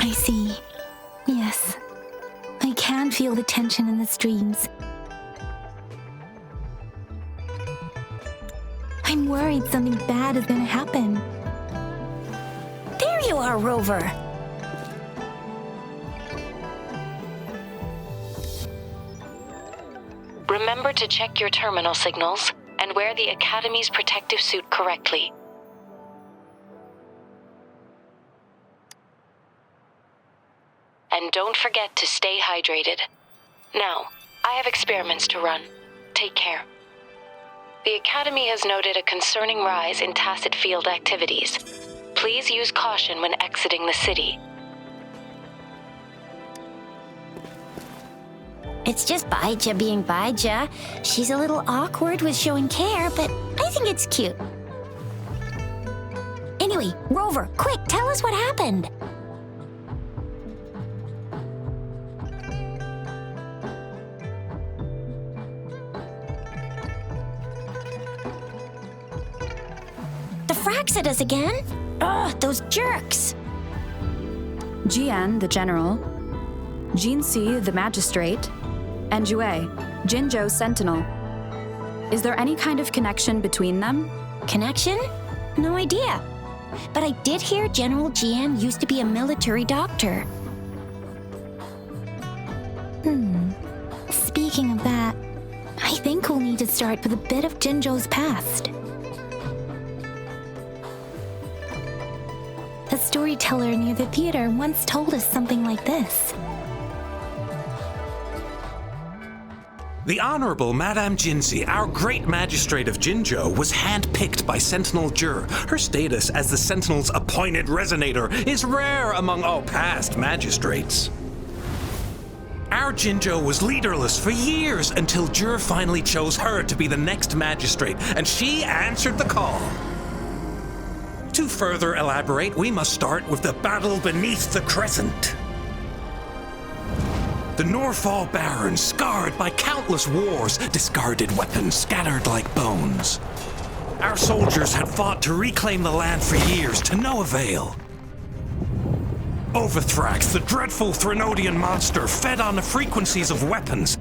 I see. Yes. I can feel the tension in the streams. I'm worried something bad is gonna happen. There you are, Rover. Remember to check your terminal signals and wear the Academy's protective suit correctly. And don't forget to stay hydrated. Now, I have experiments to run. Take care. The Academy has noted a concerning rise in tacit field activities. Please use caution when exiting the city. It's just Baija being Baija. She's a little awkward with showing care, but I think it's cute. Anyway, Rover, quick, tell us what happened. The fracks at us again? Ugh, those jerks! Jian, the general, Jinsi, the magistrate, and Jue, Jinzhou's sentinel. Is there any kind of connection between them? Connection? No idea. But I did hear General Jian used to be a military doctor. Speaking of that, I think we'll need to start with a bit of Jinzhou's past. A storyteller near the theater once told us something like this. The Honorable Madame Jinsi, our great magistrate of Jinzhou, was handpicked by Sentinel Jur. Her status as the Sentinel's appointed resonator is rare among all past magistrates. Our Jinzhou was leaderless for years until Jur finally chose her to be the next magistrate, and she answered the call. To further elaborate, we must start with the battle beneath the crescent. The Norfall barons, scarred by countless wars, discarded weapons scattered like bones. Our soldiers had fought to reclaim the land for years, to no avail. Overthrax, the dreadful Threnodian monster, fed on the frequencies of weapons,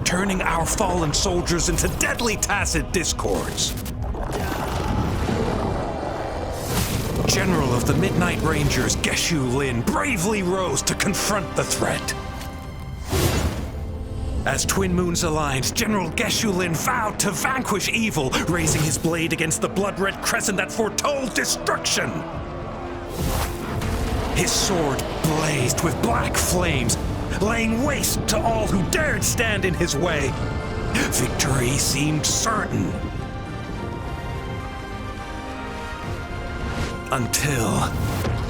turning our fallen soldiers into deadly tacit discords. General of the Midnight Rangers, Geshu Lin, bravely rose to confront the threat. As twin moons aligned, General Geshu Lin vowed to vanquish evil, raising his blade against the blood-red crescent that foretold destruction. His sword blazed with black flames, laying waste to all who dared stand in his way. Victory seemed certain. Until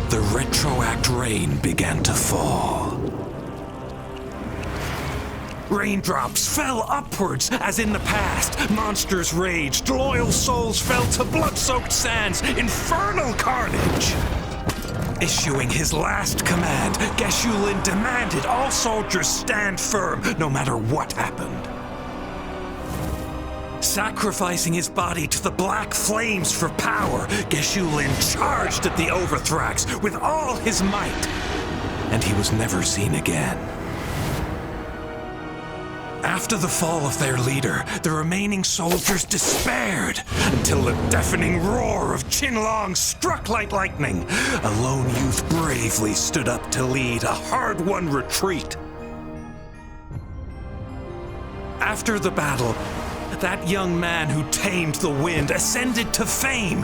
the retroact rain began to fall. Raindrops fell upwards as in the past. Monsters raged, loyal souls fell to blood-soaked sands, infernal carnage. Issuing his last command, Geshu Lin demanded all soldiers stand firm no matter what happened. Sacrificing his body to the black flames for power, Geshu Lin charged at the Overthrax with all his might, and he was never seen again. After the fall of their leader, the remaining soldiers despaired until the deafening roar of Qinlong struck like lightning. A lone youth bravely stood up to lead a hard-won retreat. After the battle, that young man who tamed the wind ascended to fame,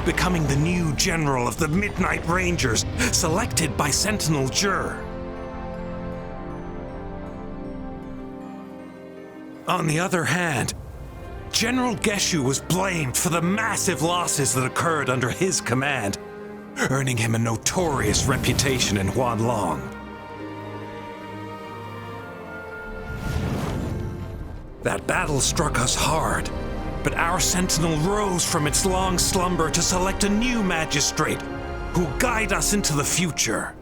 becoming the new general of the Midnight Rangers, selected by Sentinel Jur. On the other hand, General Geshu was blamed for the massive losses that occurred under his command, earning him a notorious reputation in Huanlong. That battle struck us hard, but our sentinel rose from its long slumber to select a new magistrate who'll guide us into the future.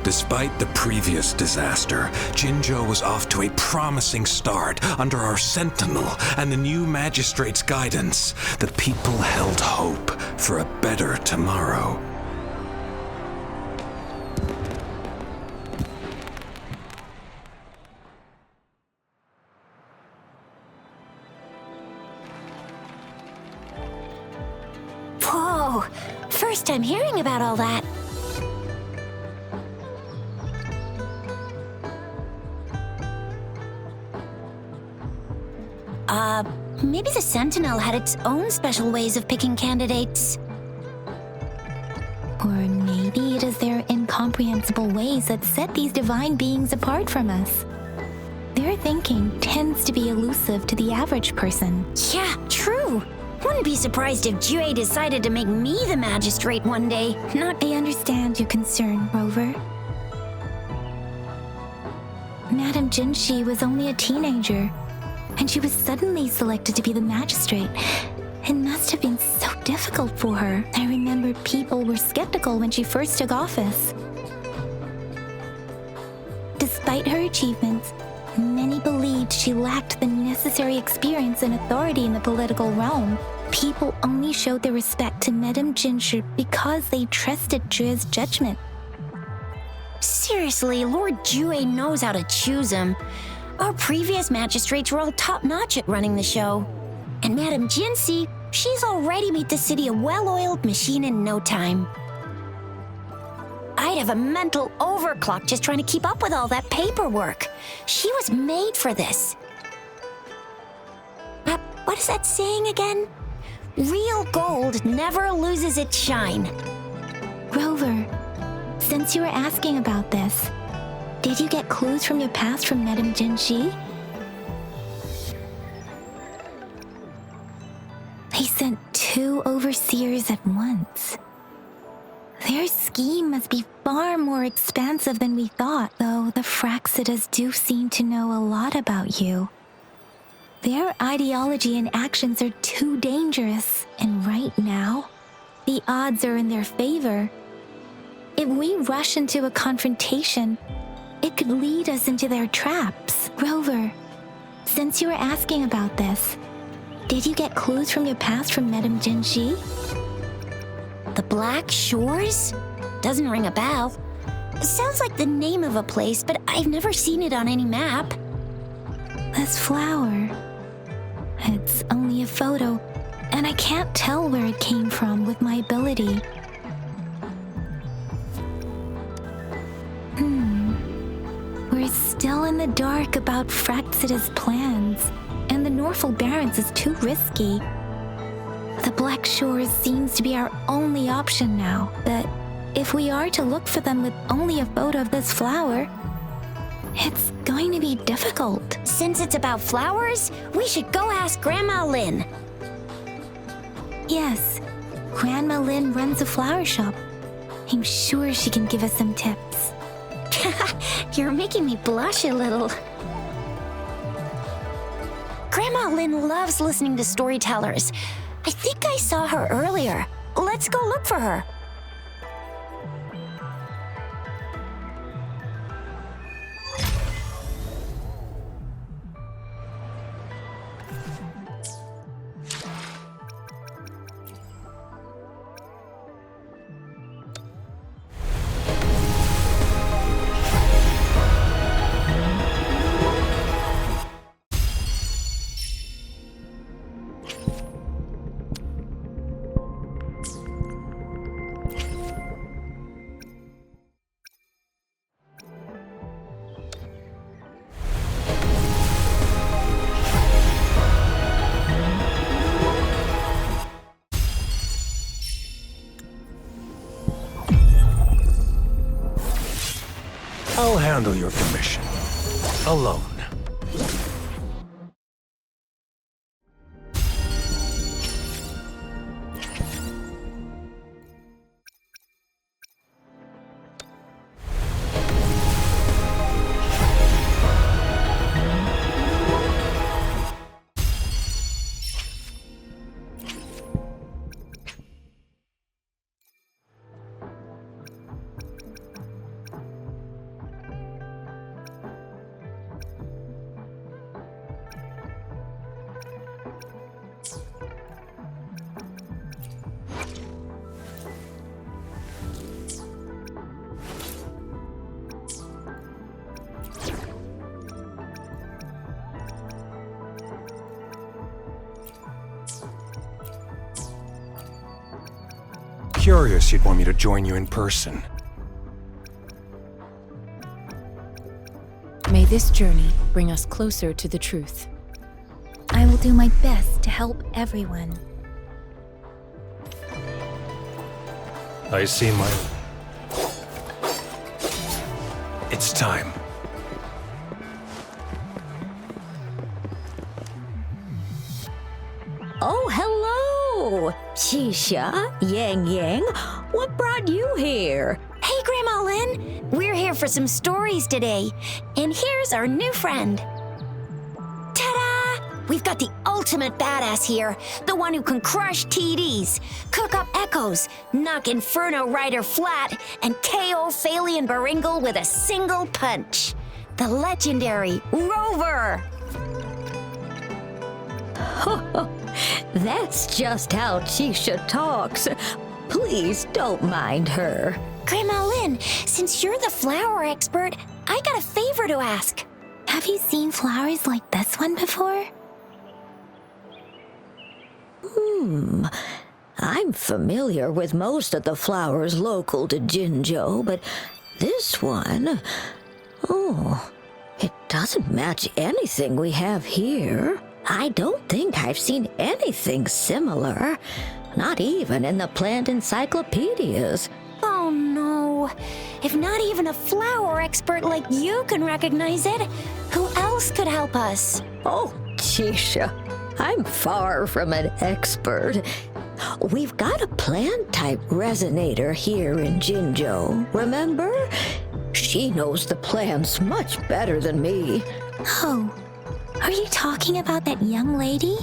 Despite the previous disaster, Jinzhou was off to a promising start under our sentinel and the new magistrate's guidance. The people held hope for a better tomorrow. Whoa! First time hearing about all that. Maybe the Sentinel had its own special ways of picking candidates. Or maybe it is their incomprehensible ways that set these divine beings apart from us. Their thinking tends to be elusive to the average person. Yeah, true. Wouldn't be surprised if Jue decided to make me the magistrate one day. Not. I understand your concern, Rover. Madame Jinshi was only a teenager, and she was suddenly selected to be the magistrate. It must have been so difficult for her. I remember people were skeptical when she first took office. Despite her achievements, many believed she lacked the necessary experience and authority in the political realm. People only showed their respect to Madame Jinshi because they trusted Jue's judgment. Seriously, Lord Jue knows how to choose him. Our previous magistrates were all top-notch at running the show. And Madame Jinshi, she's already made the city a well-oiled machine in no time. I'd have a mental overclock just trying to keep up with all that paperwork. She was made for this. What is that saying again? Real gold never loses its shine. Rover, since you were asking about this, did you get clues from your past from Madame Jinshi? They sent 2 overseers at once. Their scheme must be far more expansive than we thought, though the Fraxidas do seem to know a lot about you. Their ideology and actions are too dangerous, and right now, the odds are in their favor. If we rush into a confrontation, it could lead us into their traps. Rover, since you were asking about this, did you get clues from your past from Madame Jinshi? The Black Shores? Doesn't ring a bell. It sounds like the name of a place, but I've never seen it on any map. This flower. It's only a photo, and I can't tell where it came from with my ability. We're still in the dark about Fraxida's plans, and the Norfolk Barrens is too risky. The Black Shores seems to be our only option now, but if we are to look for them with only a photo of this flower, it's going to be difficult. Since it's about flowers, we should go ask Grandma Lynn. Yes, Grandma Lynn runs a flower shop. I'm sure she can give us some tips. You're making me blush a little. Grandma Lynn loves listening to storytellers. I think I saw her earlier. Let's go look for her. I'll handle your commission. Alone. Curious you'd want me to join you in person. May this journey bring us closer to the truth. I will do my best to help everyone. I see my... It's time. Oh, hello! Shisha, Yang Yang, what brought you here? Hey, Grandma Lynn. We're here for some stories today. And here's our new friend. Ta-da! We've got the ultimate badass here. The one who can crush TDs, cook up echoes, knock Inferno Rider flat, and KO Phalian Baringle with a single punch. The legendary Rover. That's just how Shisha talks. Please don't mind her. Grandma Lynn, since you're the flower expert, I got a favor to ask. Have you seen flowers like this one before? I'm familiar with most of the flowers local to Jinzhou, but this one... Oh, it doesn't match anything we have here. I don't think I've seen anything similar. Not even in the plant encyclopedias. Oh no. If not even a flower expert like you can recognize it, who else could help us? Oh, Shisha, I'm far from an expert. We've got a plant-type resonator here in Jinzhou, remember? She knows the plants much better than me. Oh, are you talking about that young lady?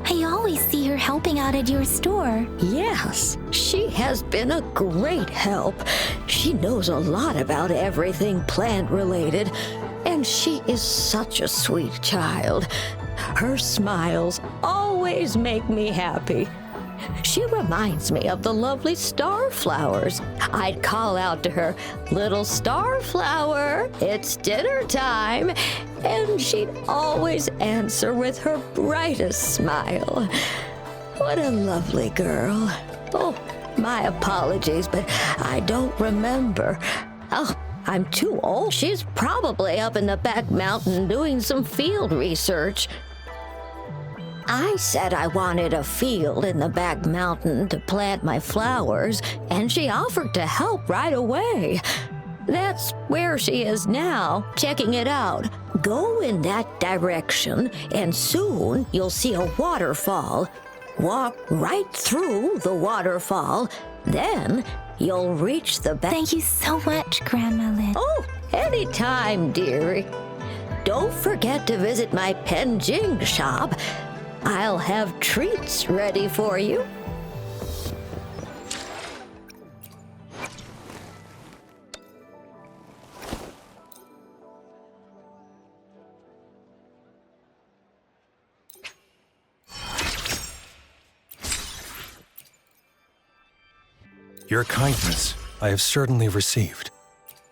I always see her helping out at your store. Yes, she has been a great help. She knows a lot about everything plant-related, and she is such a sweet child. Her smiles always make me happy. She reminds me of the lovely starflowers. I'd call out to her, "Little starflower, it's dinner time," and she'd always answer with her brightest smile. What a lovely girl. Oh, my apologies, but I don't remember. Oh, I'm too old. She's probably up in the back mountain doing some field research. I said I wanted a field in the back mountain to plant my flowers, and she offered to help right away. That's where she is now, checking it out. Go in that direction, and soon you'll see a waterfall. Walk right through the waterfall, then you'll reach the back... Thank you so much, Grandma Lynn. Oh, anytime, dearie. Don't forget to visit my Penjing shop. I'll have treats ready for you. Your kindness I have certainly received.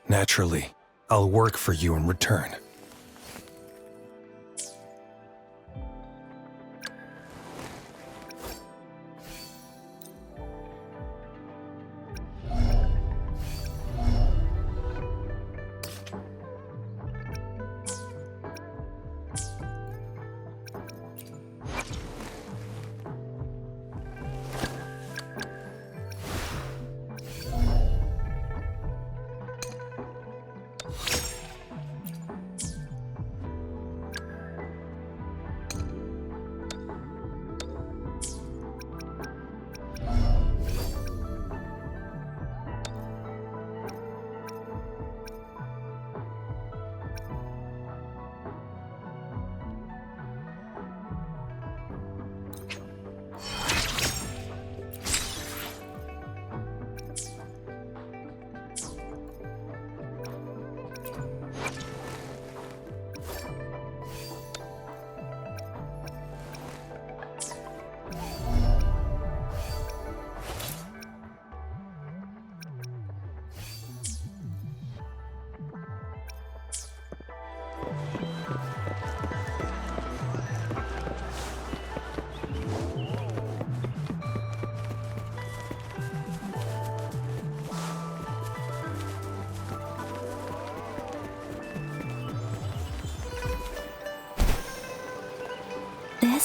Naturally, I'll work for you in return.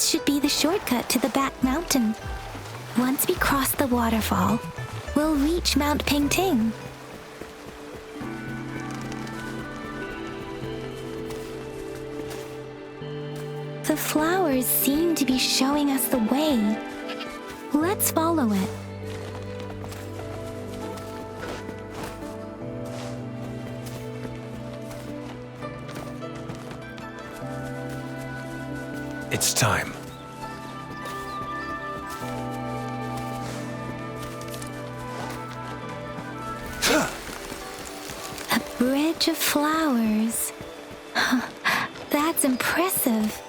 this should be the shortcut to the back mountain. Once we cross the waterfall, we'll reach Mount Pingting. The flowers seem to be showing us the way. Let's follow it. It's time. A bridge of flowers. That's impressive.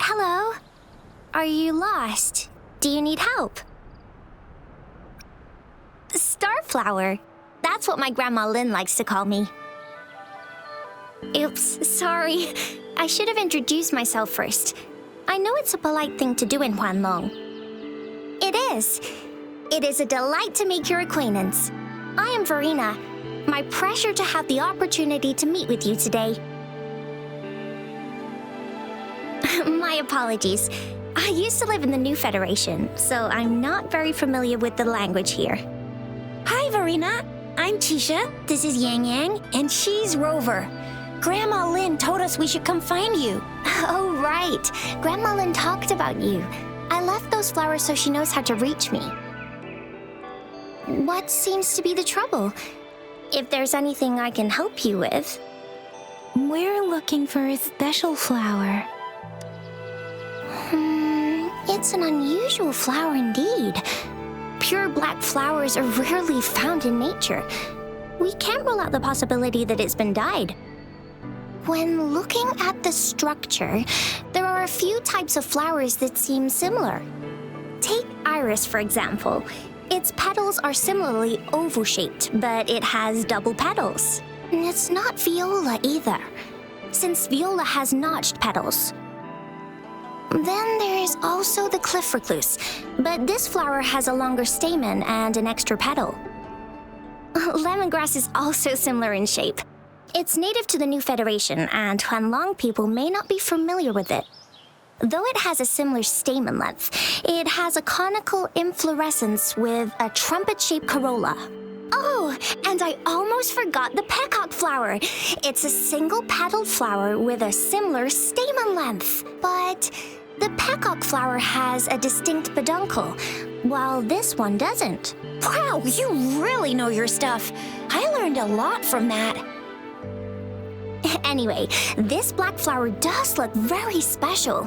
Hello? Are you lost? Do you need help? Starflower. That's what my Grandma Lynn likes to call me. Oops, sorry. I should have introduced myself first. I know it's a polite thing to do in Huanlong. It is. It is a delight to make your acquaintance. I am Verena. My pleasure to have the opportunity to meet with you today. My apologies. I used to live in the New Federation, so I'm not very familiar with the language here. Hi, Verena. I'm Tisha. This is Yang Yang, and she's Rover. Grandma Lynn told us we should come find you. Oh, right. Grandma Lynn talked about you. I left those flowers so she knows how to reach me. What seems to be the trouble? If there's anything I can help you with. We're looking for a special flower. It's an unusual flower indeed. Pure black flowers are rarely found in nature. We can't rule out the possibility that it's been dyed. When looking at the structure, there are a few types of flowers that seem similar. Take iris, for example. Its petals are similarly oval-shaped, but it has double petals. And it's not viola either, since viola has notched petals. Then there is also the cliff recluse, but this flower has a longer stamen and an extra petal. Lemongrass is also similar in shape. It's native to the New Federation, and Huanlong people may not be familiar with it. Though it has a similar stamen length, it has a conical inflorescence with a trumpet-shaped corolla. Oh, and I almost forgot the peacock flower. It's a single-petaled flower with a similar stamen length, but the peacock flower has a distinct peduncle, while this one doesn't. Wow, you really know your stuff. I learned a lot from that. Anyway, this black flower does look very special.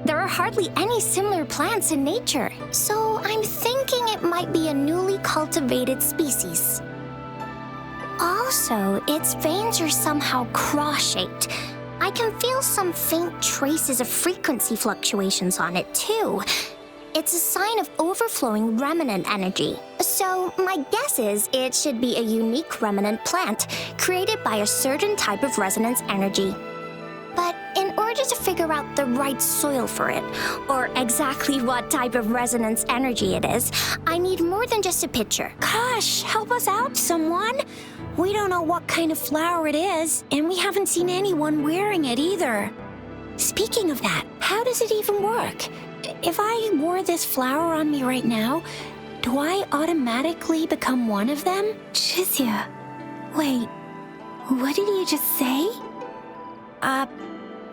There are hardly any similar plants in nature, so I'm thinking it might be a newly cultivated species. Also, its veins are somehow cross-shaped. I can feel some faint traces of frequency fluctuations on it, too. It's a sign of overflowing remnant energy. So my guess is it should be a unique remnant plant created by a certain type of resonance energy. But in order to figure out the right soil for it, or exactly what type of resonance energy it is, I need more than just a picture. Gosh, help us out, someone. We don't know what kind of flower it is, and we haven't seen anyone wearing it either. Speaking of that, how does it even work? If I wore this flower on me right now, do I automatically become one of them? Chizia, wait, what did you just say?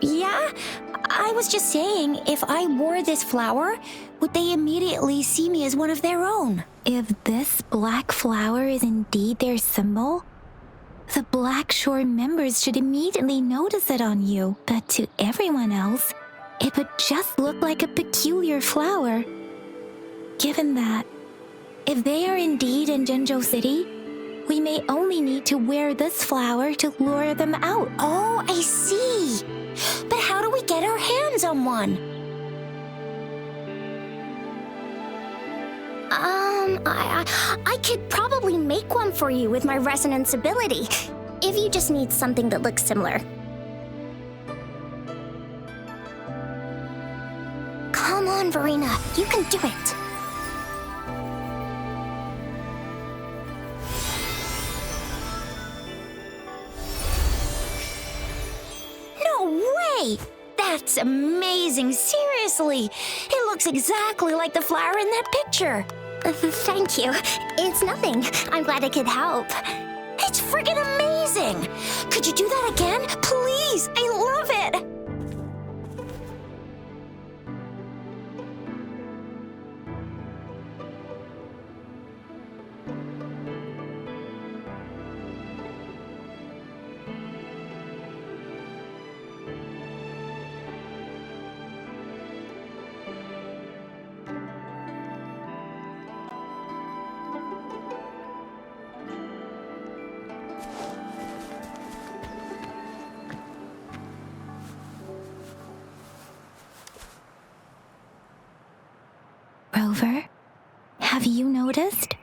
Yeah, I was just saying, if I wore this flower, would they immediately see me as one of their own? If this black flower is indeed their symbol, the Black Shore members should immediately notice it on you, but to everyone else, it would just look like a peculiar flower. Given that, if they are indeed in Jinzhou City, we may only need to wear this flower to lure them out. Oh, I see. But how do we get our hands on one? I could probably make one for you with my resonance ability, if you just need something that looks similar. Come on, Verena, you can do it. No way! That's amazing, seriously! It looks exactly like the flower in that picture. Thank you. It's nothing. I'm glad I could help. It's friggin' amazing! Could you do that again? Please! I love it! Rover, have you noticed?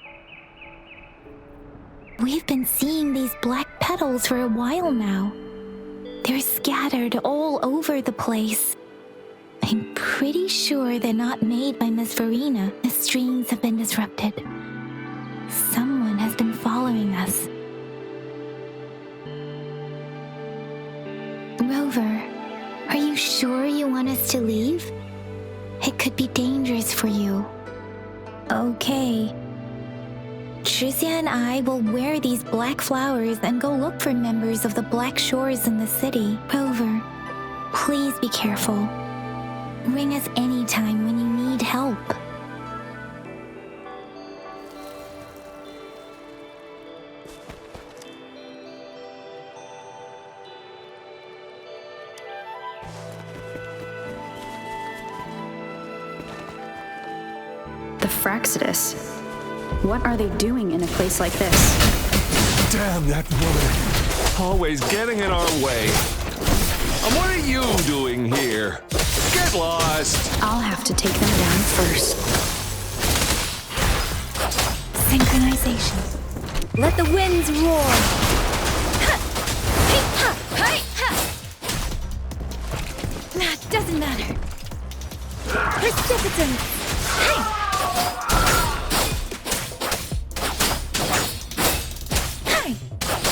We've been seeing these black petals for a while now. They're scattered all over the place. I'm pretty sure they're not made by Miss Verena. The streams have been disrupted. Someone has been following us. Rover, are you sure you want us to leave? It could be dangerous for you. Okay. Tricia and I will wear these black flowers and go look for members of the Black Shores in the city. Rover, please be careful. Ring us anytime when you need help. Fraxidus. What are they doing in a place like this? Damn that woman. Always getting in our way. And what are you doing here? Get lost. I'll have to take them down first. Synchronization. Let the winds roar. Doesn't matter. Precipitance.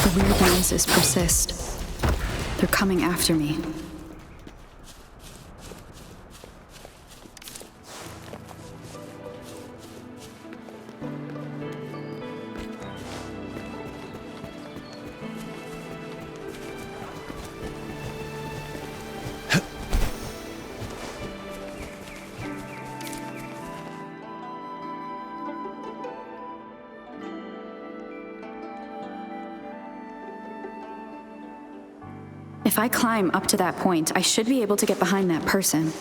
The weird noises persist. They're coming after me. If I climb up to that point, I should be able to get behind that person.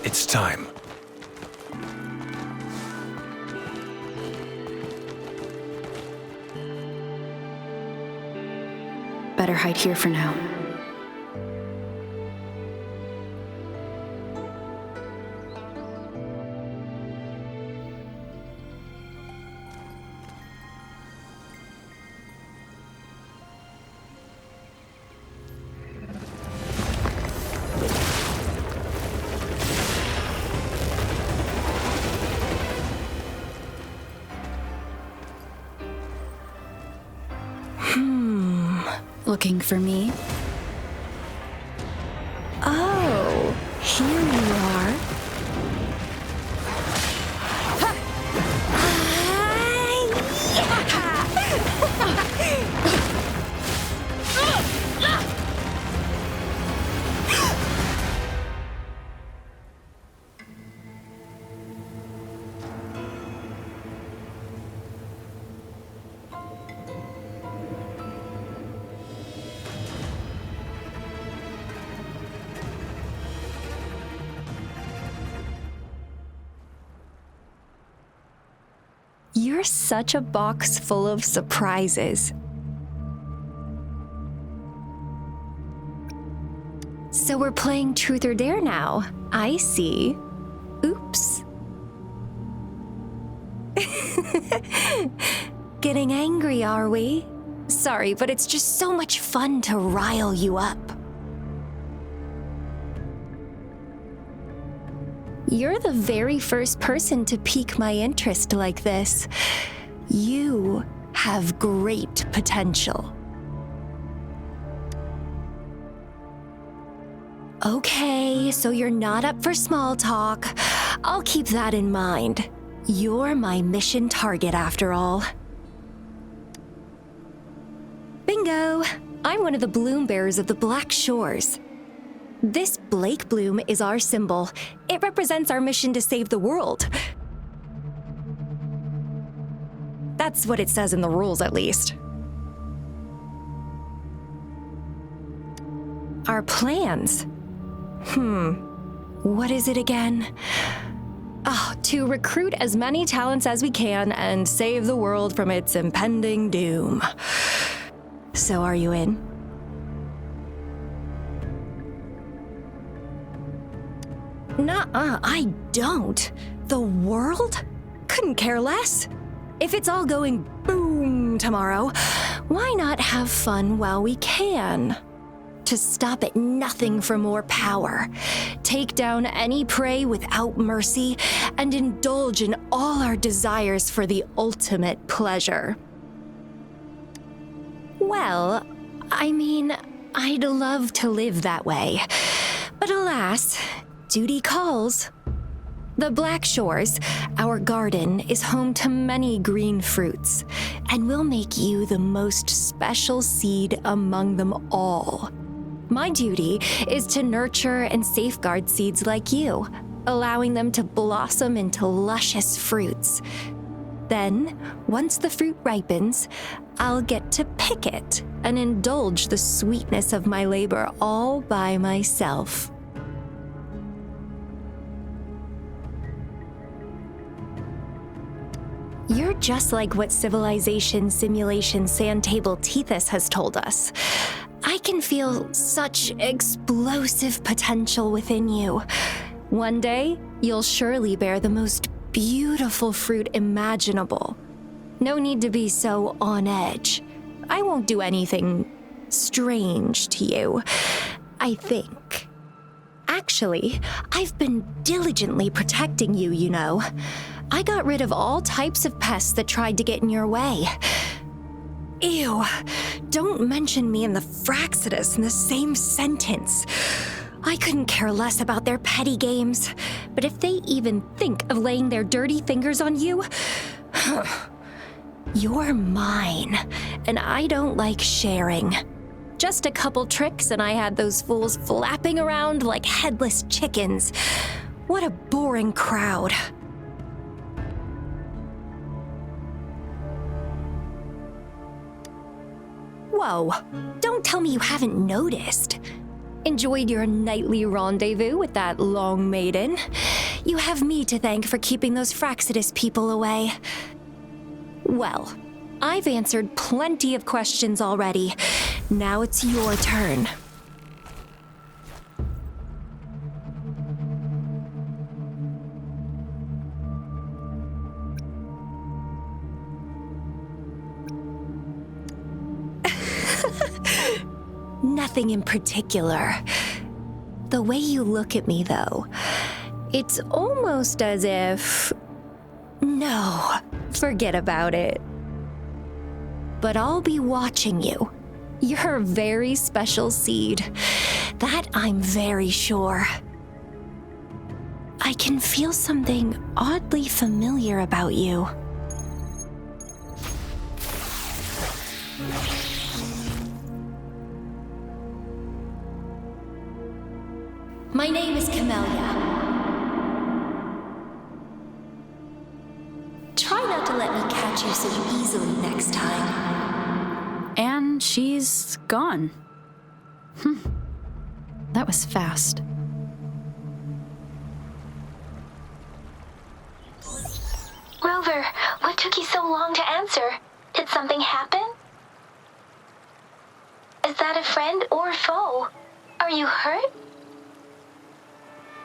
It's time. Better hide here for now. Looking for me? Oh, here you are. You're such a box full of surprises. So we're playing Truth or Dare now. I see. Oops. Getting angry, are we? Sorry, but it's just so much fun to rile you up. You're the very first person to pique my interest like this. You have great potential. Okay, so you're not up for small talk. I'll keep that in mind. You're my mission target after all. Bingo! I'm one of the bloom bearers of the Black Shores. This Blake bloom is our symbol. It represents our mission to save the world. That's what it says in the rules, at least. Our plans. What is it again? To recruit as many talents as we can and save the world from its impending doom. So are you in? Nuh-uh, I don't. The world? Couldn't care less. If it's all going boom tomorrow, why not have fun while we can? To stop at nothing for more power, take down any prey without mercy, and indulge in all our desires for the ultimate pleasure. Well, I mean, I'd love to live that way, but alas, duty calls. The Black Shores, our garden, is home to many green fruits, and will make you the most special seed among them all. My duty is to nurture and safeguard seeds like you, allowing them to blossom into luscious fruits. Then, once the fruit ripens, I'll get to pick it and indulge the sweetness of my labor all by myself. You're just like what Civilization Simulation Sandtable Tethys has told us. I can feel such explosive potential within you. One day, you'll surely bear the most beautiful fruit imaginable. No need to be so on edge. I won't do anything strange to you, I think. Actually, I've been diligently protecting you, you know. I got rid of all types of pests that tried to get in your way. Ew, don't mention me and the Fraxidus in the same sentence. I couldn't care less about their petty games, but if they even think of laying their dirty fingers on you, you're mine, and I don't like sharing. Just a couple tricks and I had those fools flapping around like headless chickens. What a boring crowd. Whoa, don't tell me you haven't noticed. Enjoyed your nightly rendezvous with that long maiden. You have me to thank for keeping those Fraxidus people away. Well, I've answered plenty of questions already. Now it's your turn. Nothing in particular. The way you look at me, though, it's almost as if... No, forget about it. But I'll be watching you. You're a very special seed. That I'm very sure. I can feel something oddly familiar about you. My name is Camellia. Try not to let me catch you so easily next time. And she's gone. That was fast. Rover, what took you so long to answer? Did something happen? Is that a friend or foe? Are you hurt?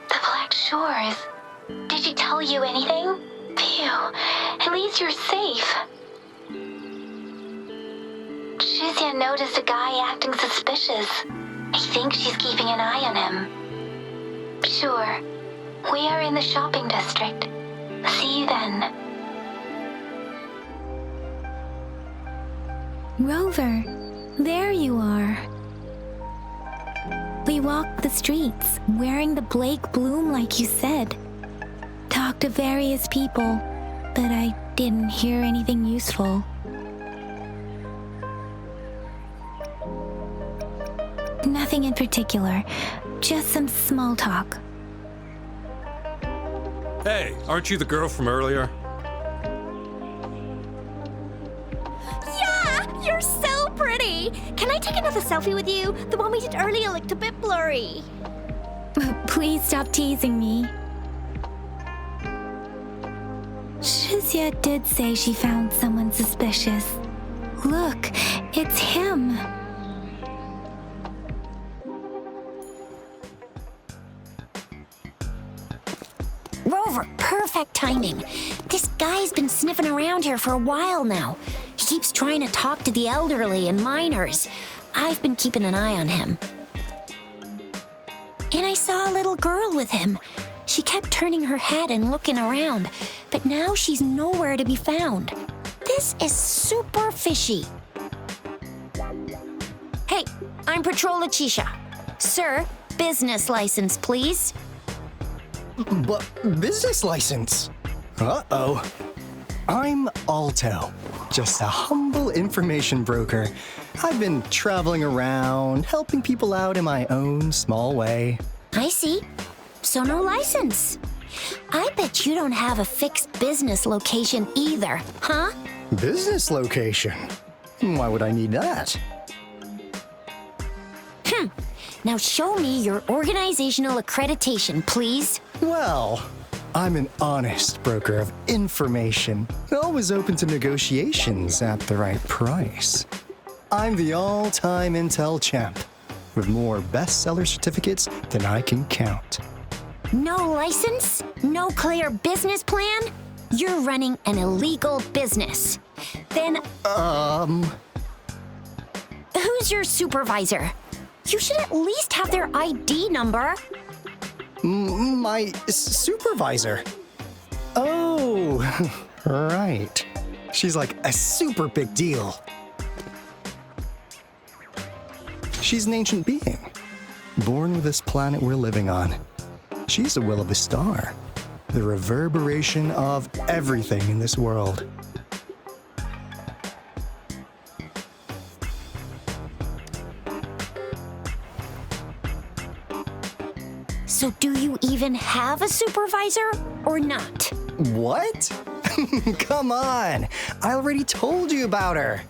The Black Shores. Did she tell you anything? Phew, at least you're safe. Shizia noticed a guy acting suspicious. I think she's keeping an eye on him. Sure, we are in the shopping district. See you then. Rover, there you are. We walked the streets, wearing the Blake bloom like you said. Talked to various people, but I didn't hear anything useful. Nothing in particular, just some small talk. Hey, aren't you the girl from earlier? Yeah, you're so pretty. Can I take another selfie with you? The one we did earlier looked a bit blurry. Please stop teasing me. Shizia did say she found someone suspicious. Look, it's him. Rover, perfect timing. This guy's been sniffing around here for a while now. He keeps trying to talk to the elderly and minors. I've been keeping an eye on him. And I saw a little girl with him. She kept turning her head and looking around, but now she's nowhere to be found. This is super fishy. Hey, I'm Patroller Chisha. Sir, business license, please. But business license? Uh-oh. I'm Alto, just a humble information broker. I've been traveling around, helping people out in my own small way. I see. So no license. I bet you don't have a fixed business location either, huh? Business location? Why would I need that? Now show me your organizational accreditation, please. Well, I'm an honest broker of information, always open to negotiations at the right price. I'm the all-time Intel champ, with more bestseller certificates than I can count. No license? No clear business plan? You're running an illegal business. Then, who's your supervisor? You should at least have their ID number. My supervisor? Oh, right. She's like a super big deal. She's an ancient being, born with this planet we're living on. She's the will of the star, the reverberation of everything in this world. So do you even have a supervisor or not? What? Come on! I already told you about her.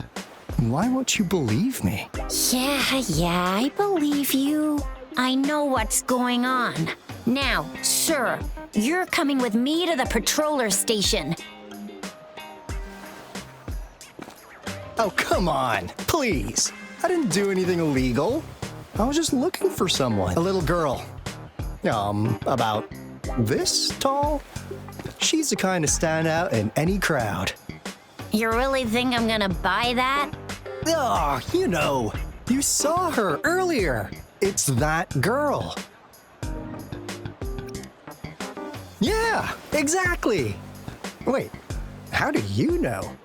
Why won't you believe me? Yeah, I believe you. I know what's going on. Now, sir, you're coming with me to the patroller station. Oh, come on, please. I didn't do anything illegal. I was just looking for someone. A little girl. About this tall? She's the kind to stand out in any crowd. You really think I'm gonna buy that? Oh, you know, you saw her earlier. It's that girl. Yeah, exactly. Wait, how do you know?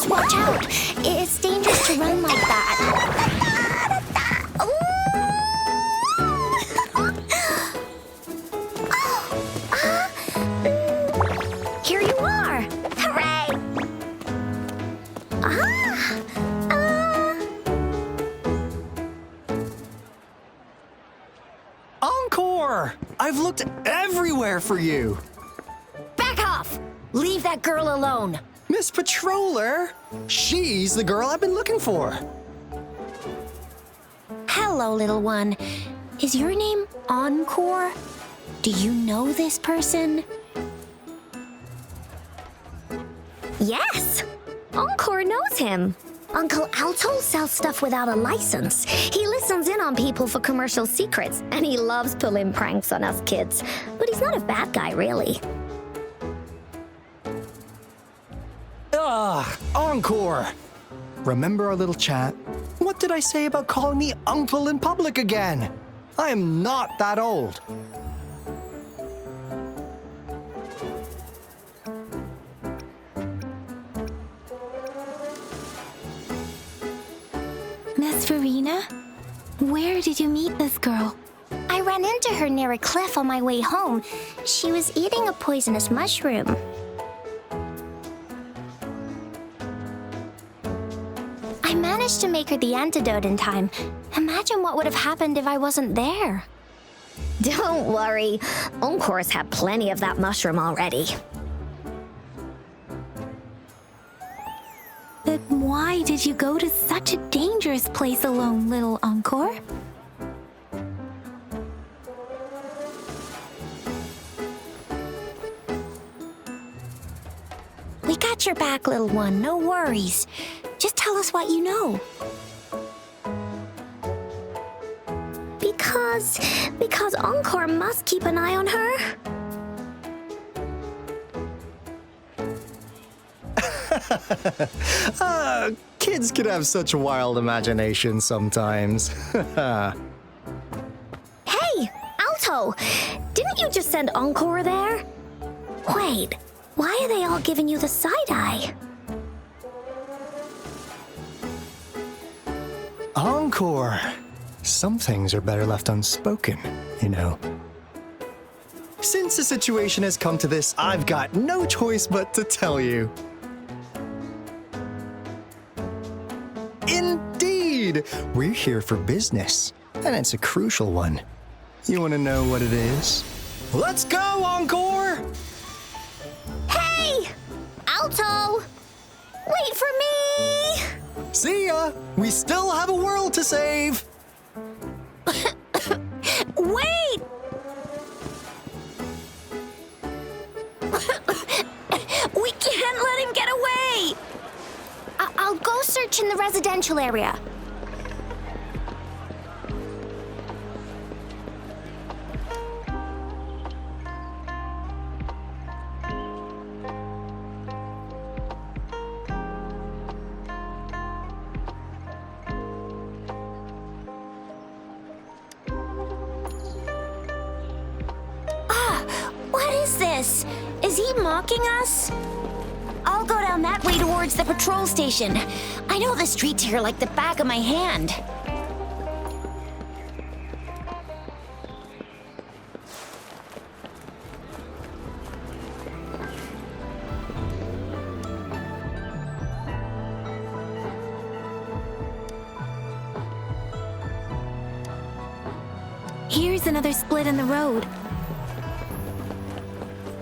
Watch out! It's dangerous to run like that. Here you are! Hooray! Encore! I've looked everywhere for you. Back off! Leave that girl alone. Miss Patroller, she's the girl I've been looking for. Hello, little one. Is your name Encore? Do you know this person? Yes! Encore knows him. Uncle Alto sells stuff without a license. He listens in on people for commercial secrets, and he loves pulling pranks on us kids. But he's not a bad guy, really. Encore! Remember our little chat? What did I say about calling me uncle in public again? I am not that old. Miss Verena? Where did you meet this girl? I ran into her near a cliff on my way home. She was eating a poisonous mushroom. I managed to make her the antidote in time. Imagine what would have happened if I wasn't there. Don't worry. Encore's had plenty of that mushroom already. But why did you go to such a dangerous place alone, little Encore? We got your back, little one. No worries. Just tell us what you know. Because Encore must keep an eye on her. Kids can have such wild imaginations sometimes. Hey, Alto! Didn't you just send Encore there? Wait, why are they all giving you the side eye? Encore! Some things are better left unspoken, you know. Since the situation has come to this, I've got no choice but to tell you. Indeed! We're here for business, and it's a crucial one. You want to know what it is? Let's go, Encore! Hey! Alto! Wait for me! See ya! We still have a world to save! Wait! We can't let him get away! I'll go search in the residential area. Is he mocking us? I'll go down that way towards the patrol station. I know the streets here like the back of my hand. Here's another split in the road.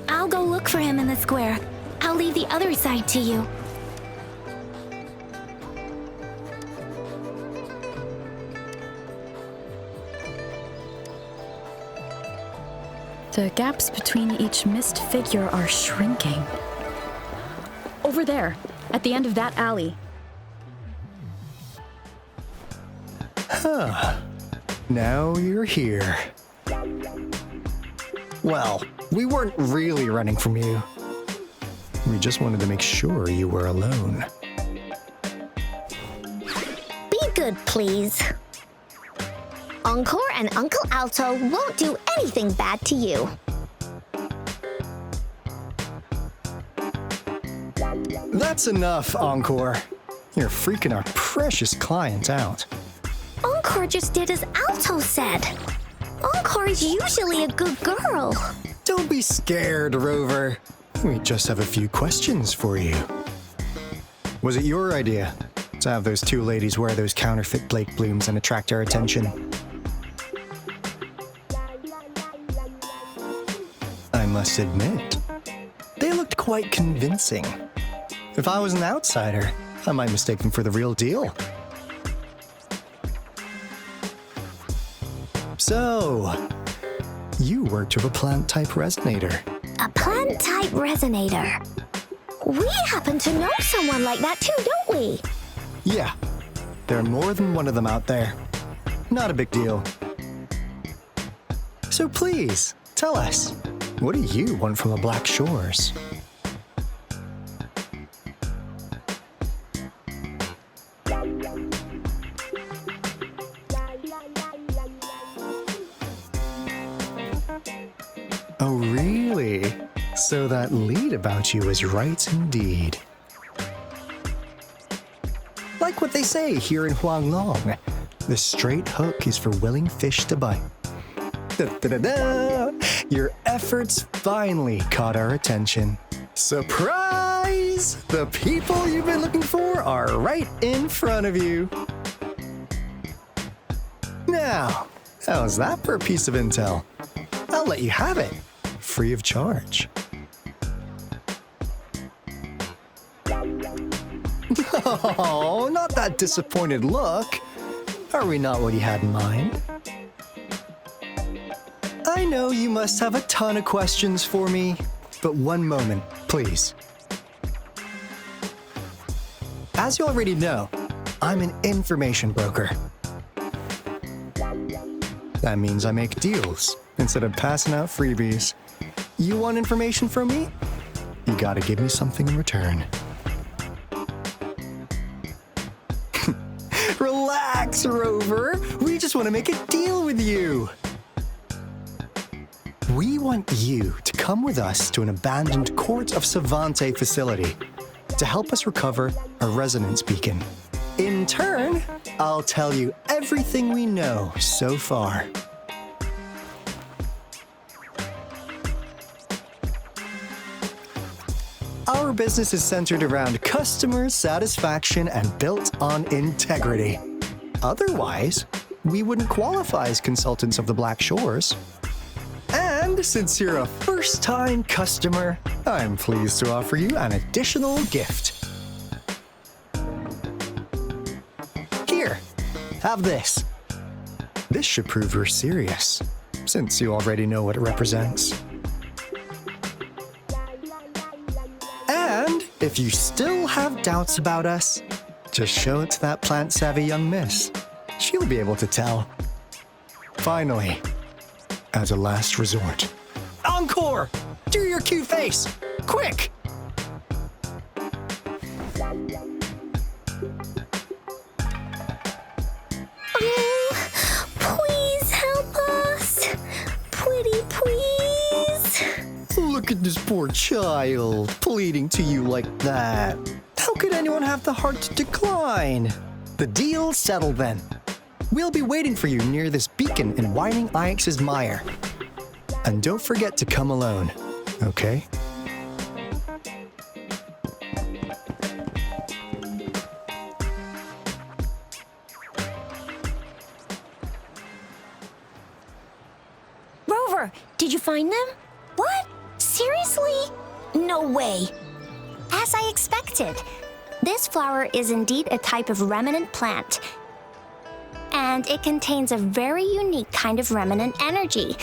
I'll go look for him in the square. I'll leave the other side to you. The gaps between each missed figure are shrinking. Over there, at the end of that alley. Huh. Now you're here. Well, we weren't really running from you. We just wanted to make sure you were alone. Be good, please. Encore and Uncle Alto won't do anything bad to you. That's enough, Encore. You're freaking our precious client out. Encore just did as Alto said. Encore is usually a good girl. Don't be scared, Rover. We just have a few questions for you. Was it your idea to have those two ladies wear those counterfeit Blake blooms and attract our attention? must admit. They looked quite convincing. If I was an outsider, I might mistake them for the real deal. So, you worked with a plant-type resonator. A plant-type resonator? We happen to know someone like that too, don't we? Yeah, there are more than one of them out there. Not a big deal. So please, tell us, what do you want from the Black Shores? Oh, really? So that lead about you is right indeed. Like what they say here in Huanglong, the straight hook is for willing fish to bite. Da-da-da-da! Your efforts finally caught our attention. Surprise! The people you've been looking for are right in front of you. Now, how's that for a piece of intel? I'll let you have it, free of charge. Oh, not that disappointed look. Are we not what you had in mind? I know you must have a ton of questions for me, but one moment, please. As you already know, I'm an information broker. That means I make deals instead of passing out freebies. You want information from me? You gotta give me something in return. Relax, Rover. We just want to make a deal with you. We want you to come with us to an abandoned Court of Savante facility to help us recover a resonance beacon. In turn, I'll tell you everything we know so far. Our business is centered around customer satisfaction and built on integrity. Otherwise, we wouldn't qualify as consultants of the Black Shores. And since you're a first-time customer, I'm pleased to offer you an additional gift. Here, have this. This should prove you're serious, since you already know what it represents. And if you still have doubts about us, just show it to that plant-savvy young miss. She'll be able to tell. Finally, as a last resort. Encore! Do your cute face! Quick! Please help us! Pretty please! Look at this poor child, pleading to you like that. How could anyone have the heart to decline? The deal's settled then. We'll be waiting for you near this beacon in Whining Ix's mire. And don't forget to come alone, okay? Rover, did you find them? What? Seriously? No way. As I expected, this flower is indeed a type of remnant plant. And it contains a very unique kind of remnant energy.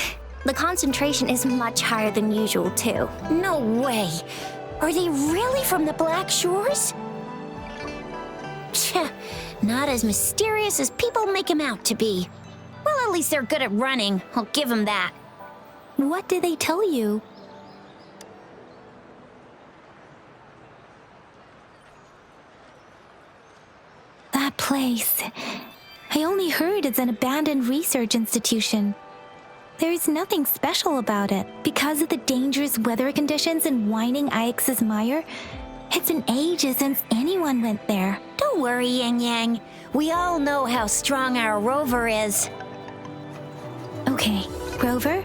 The concentration is much higher than usual, too. No way. Are they really from the Black Shores? Tch, not as mysterious as people make them out to be. Well, at least they're good at running. I'll give them that. What did they tell you? That place. I only heard it's an abandoned research institution. There is nothing special about it. Because of the dangerous weather conditions in Whining Ix's mire, it's been ages since anyone went there. Don't worry, Yang Yang. We all know how strong our Rover is. Okay, Rover,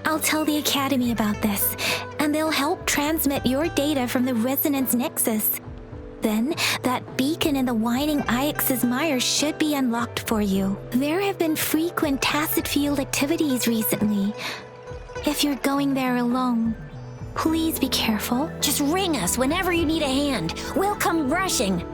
I'll tell the Academy about this, and they'll help transmit your data from the Resonance Nexus. Then, that beacon in the Whining Ix's mire should be unlocked for you. There have been frequent tacit field activities recently. If you're going there alone, Please be careful. Just ring us whenever you need a hand. We'll come rushing.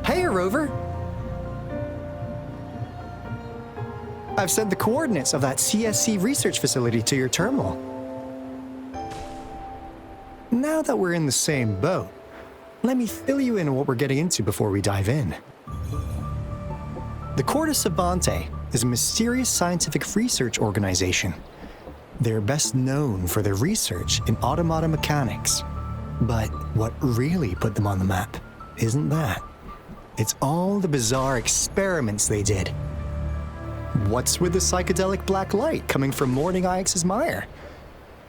Hey, Rover! I've sent the coordinates of that CSC research facility to your terminal. Now that we're in the same boat, let me fill you in on what we're getting into before we dive in. The Corte Savante is a mysterious scientific research organization. They're best known for their research in automata mechanics. But what really put them on the map isn't that. It's all the bizarre experiments they did. What's with the psychedelic black light coming from Morning Ix's mire?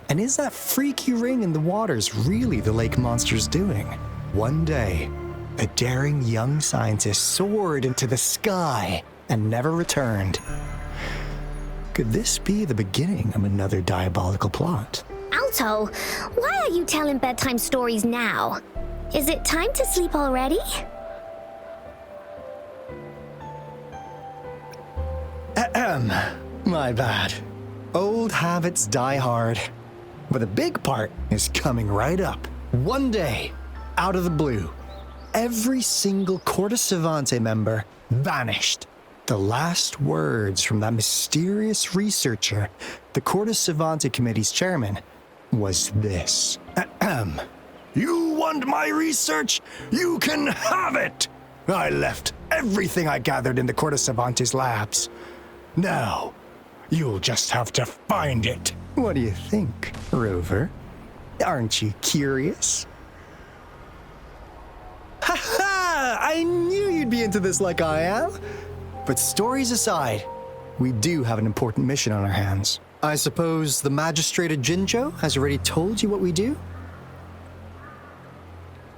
And is that freaky ring in the waters really the lake monster's doing? One day, a daring young scientist soared into the sky and never returned. Could this be the beginning of another diabolical plot? Alto, why are you telling bedtime stories now? Is it time to sleep already? My bad. Old habits die hard. But the big part is coming right up. One day, out of the blue, every single Corte Savante member vanished. The last words from that mysterious researcher, the Corte Savante Committee's chairman, was this. You want my research? You can have it! I left everything I gathered in the Corte Savante's labs. Now, you'll just have to find it. What do you think, Rover? Aren't you curious? Ha ha! I knew you'd be into this like I am. But stories aside, we do have an important mission on our hands. I suppose the magistrate at Jinzhou has already told you what we do?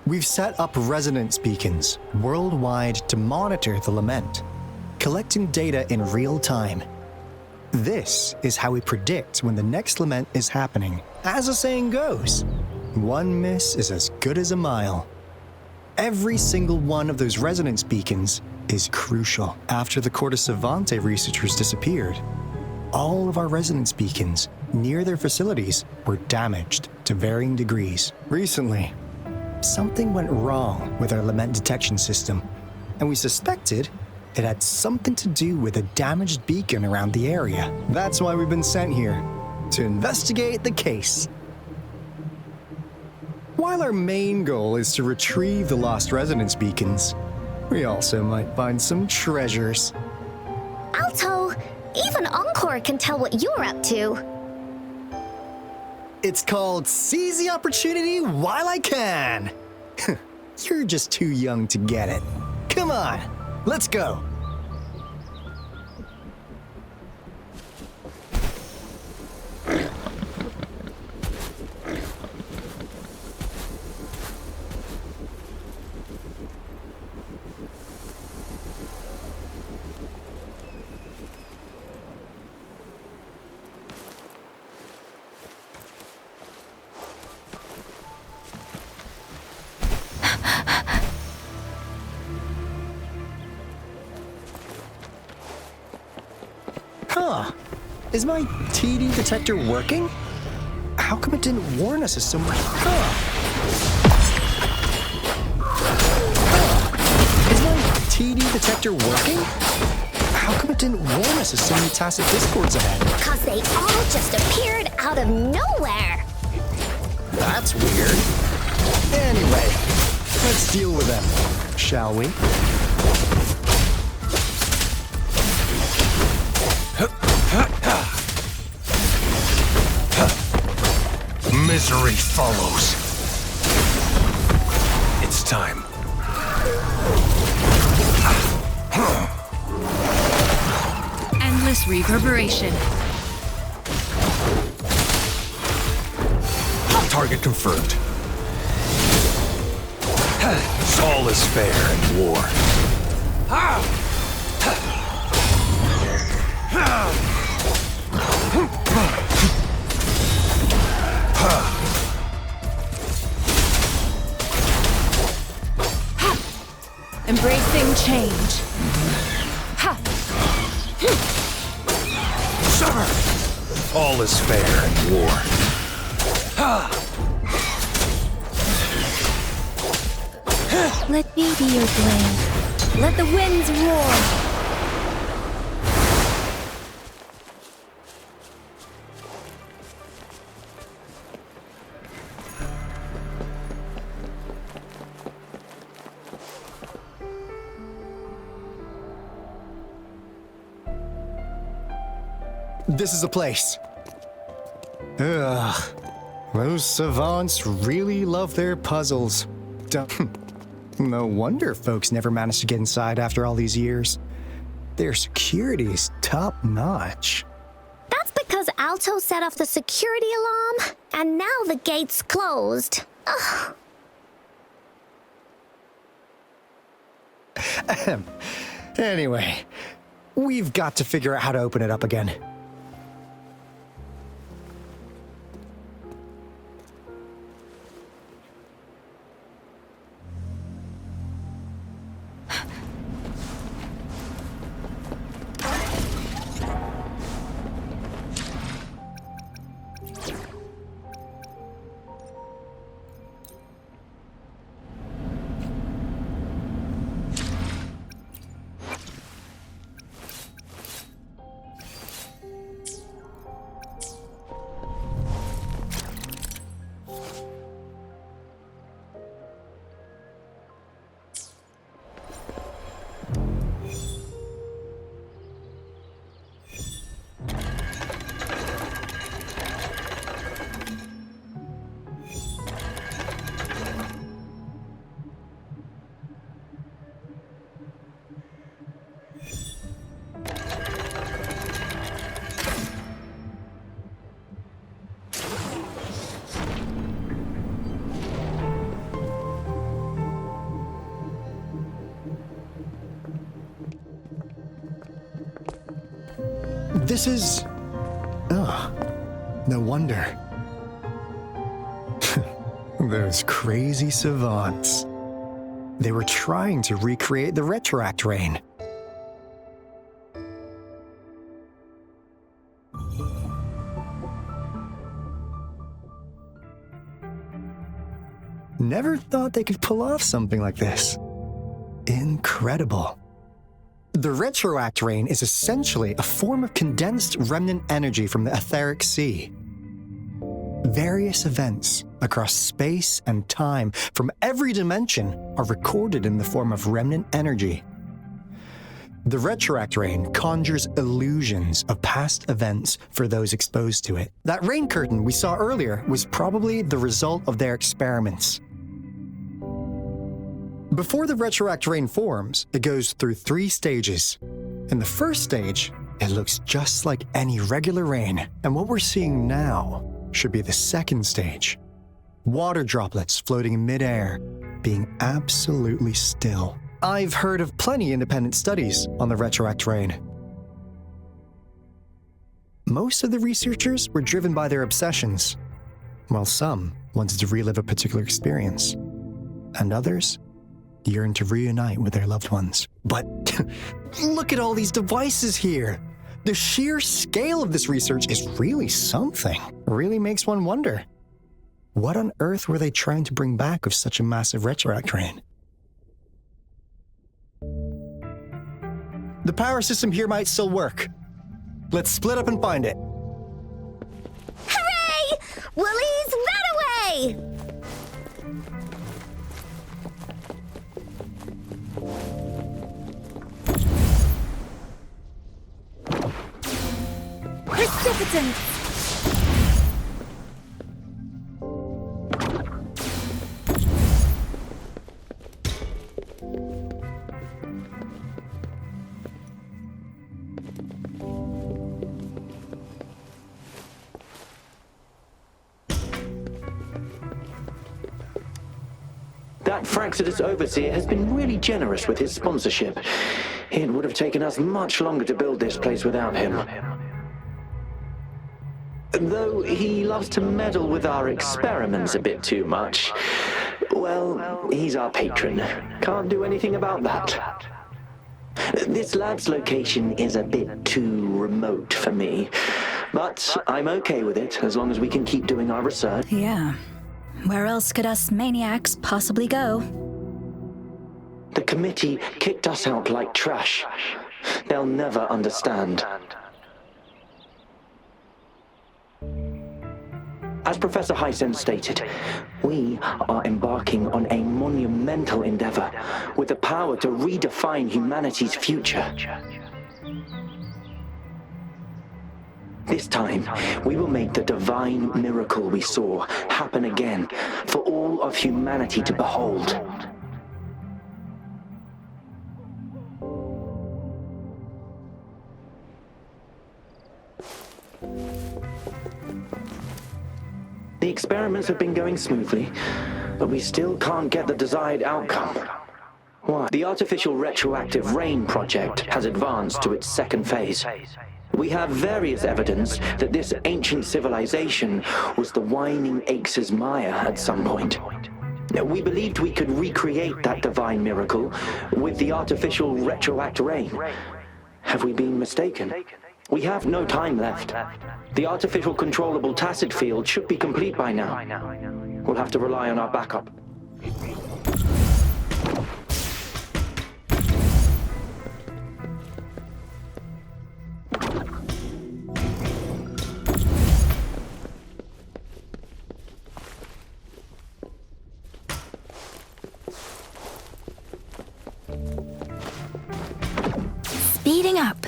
We've set up resonance beacons worldwide to monitor the lament, collecting data in real time. This is how we predict when the next lament is happening. As the saying goes, one miss is as good as a mile. Every single one of those resonance beacons is crucial. After the Corte Savante researchers disappeared, all of our resonance beacons near their facilities were damaged to varying degrees. Recently, something went wrong with our lament detection system, and we suspected it had something to do with a damaged beacon around the area. That's why we've been sent here, to investigate the case. While our main goal is to retrieve the lost resonance beacons, we also might find some treasures. Alto, even Encore can tell what you're up to. It's called Seize the Opportunity While I Can. You're just too young to get it. Come on, let's go. Huh. Is my TD detector working? How come it didn't warn us of someone? Is my TD detector working? How come it didn't warn us of so many tacit discords ahead? Because they all just appeared out of nowhere. That's weird. Anyway, let's deal with them, shall we? Misery follows. It's time. Endless endless reverberation. Target confirmed. All is fair in war. Embracing change. Ha! Sever! All is fair in war. Let me be your blade. Let the winds roar. This is the place. Ugh. Those savants really love their puzzles. No wonder folks never managed to get inside after all these years. Their security's top-notch. That's because Alto set off the security alarm, and now the gate's closed. Ugh. Anyway, we've got to figure out how to open it up again. This is... no wonder. Those crazy savants. They were trying to recreate the retroact rain. Never thought they could pull off something like this. Incredible. The retroact rain is essentially a form of condensed remnant energy from the etheric sea. Various events across space and time from every dimension are recorded in the form of remnant energy. The retroact rain conjures illusions of past events for those exposed to it. That rain curtain we saw earlier was probably the result of their experiments. Before the retroact rain forms, it goes through 3 stages. In the first stage, it looks just like any regular rain, and what we're seeing now should be the second stage. Water droplets floating in midair, being absolutely still. I've heard of plenty independent studies on the retroact rain. Most of the researchers were driven by their obsessions, while some wanted to relive a particular experience, and others yearn to reunite with their loved ones. But look at all these devices here. The sheer scale of this research is really something. It really makes one wonder. What on earth were they trying to bring back with such a massive retroact rain? The power system here might still work. Let's split up and find it. Hooray! Woolie's run away! Precipitant! That Fraxidus overseer has been really generous with his sponsorship. It would have taken us much longer to build this place without him. Though he loves to meddle with our experiments a bit too much. Well, he's our patron. Can't do anything about that. This lab's location is a bit too remote for me. But I'm okay with it, as long as we can keep doing our research. Yeah. Where else could us maniacs possibly go? The committee kicked us out like trash. They'll never understand. As Professor Hysen stated, we are embarking on a monumental endeavor with the power to redefine humanity's future. This time, we will make the divine miracle we saw happen again for all of humanity to behold. The experiments have been going smoothly, but we still can't get the desired outcome. Why? The artificial retroactive rain project has advanced to its second phase. We have various evidence that this ancient civilization was the Whining Aches' Maya at some point. We believed we could recreate that divine miracle with the artificial retroact rain. Have we been mistaken? We have no time left. The artificial controllable tacit field should be complete by now. We'll have to rely on our backup. Speeding up.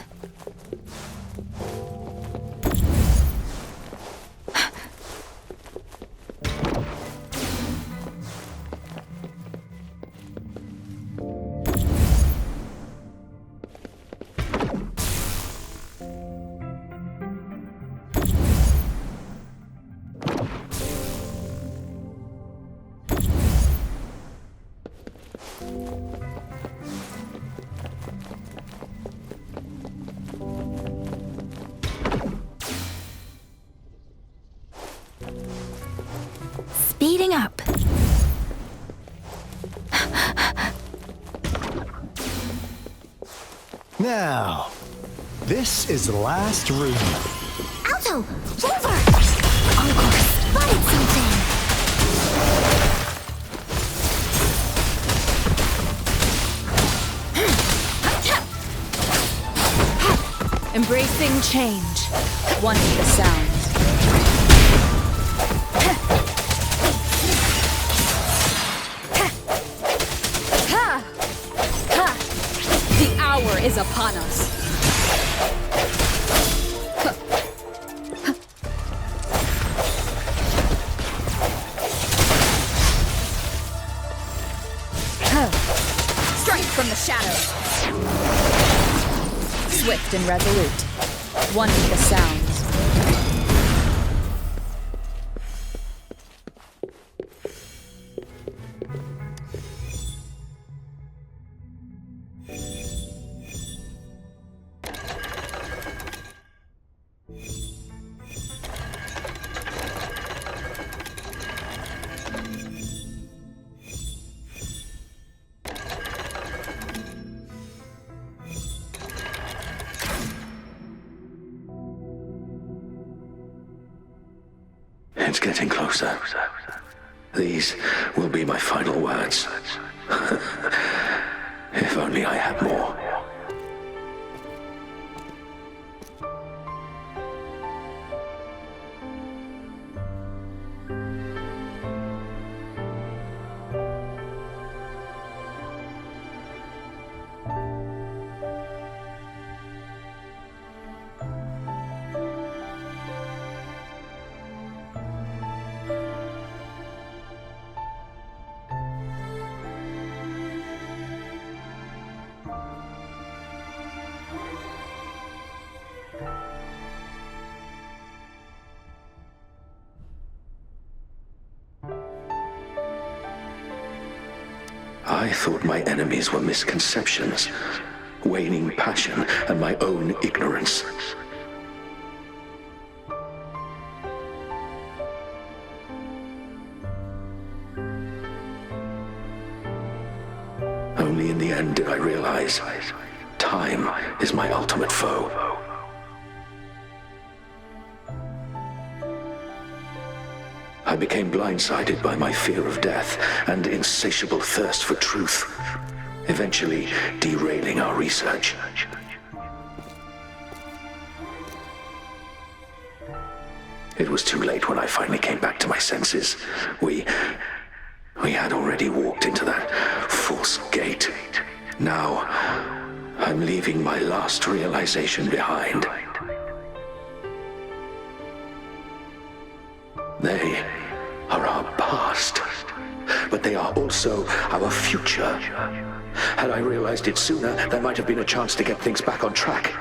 Speeding up. Now, this is the last room. Alto! Rover! Uncle spotted something! Embracing change. One with the sound. The hour is upon us. Strike from the shadows. Swift and resolute. One with the sounds. It's getting closer. These will be my final words. If only I had more. I thought my enemies were misconceptions, waning passion, and my own ignorance. Only in the end did I realize time is my ultimate foe. I became blindsided by my fear of death and insatiable thirst for truth, eventually derailing our research. It was too late when I finally came back to my senses. We had already walked into that false gate. Now, I'm leaving my last realization behind. They are our past, but they are also our future. Had I realized it sooner, there might have been a chance to get things back on track.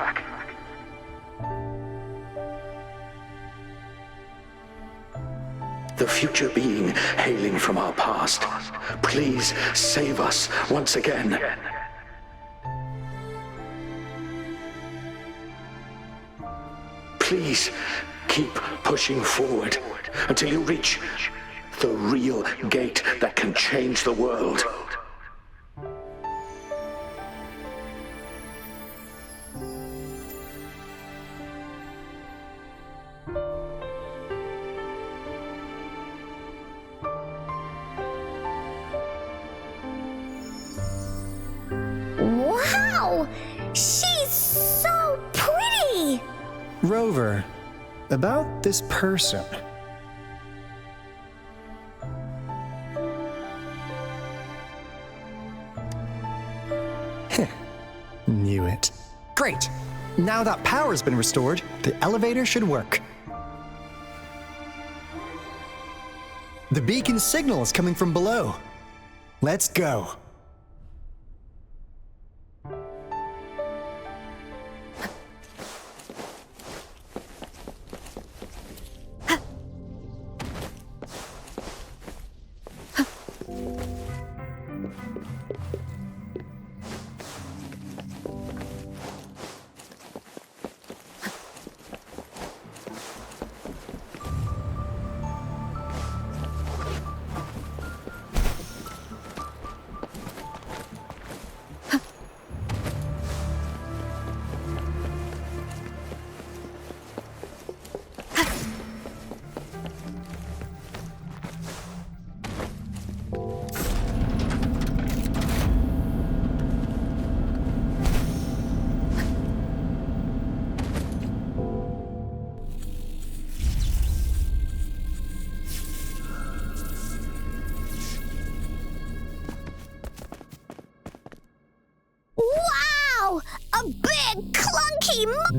The future being hailing from our past, please save us once again. Please keep pushing forward until you reach the real gate that can change the world. Wow! She's so pretty! Rover, about this person. Knew it. Great! Now that power's been restored, the elevator should work. The beacon signal is coming from below. Let's go.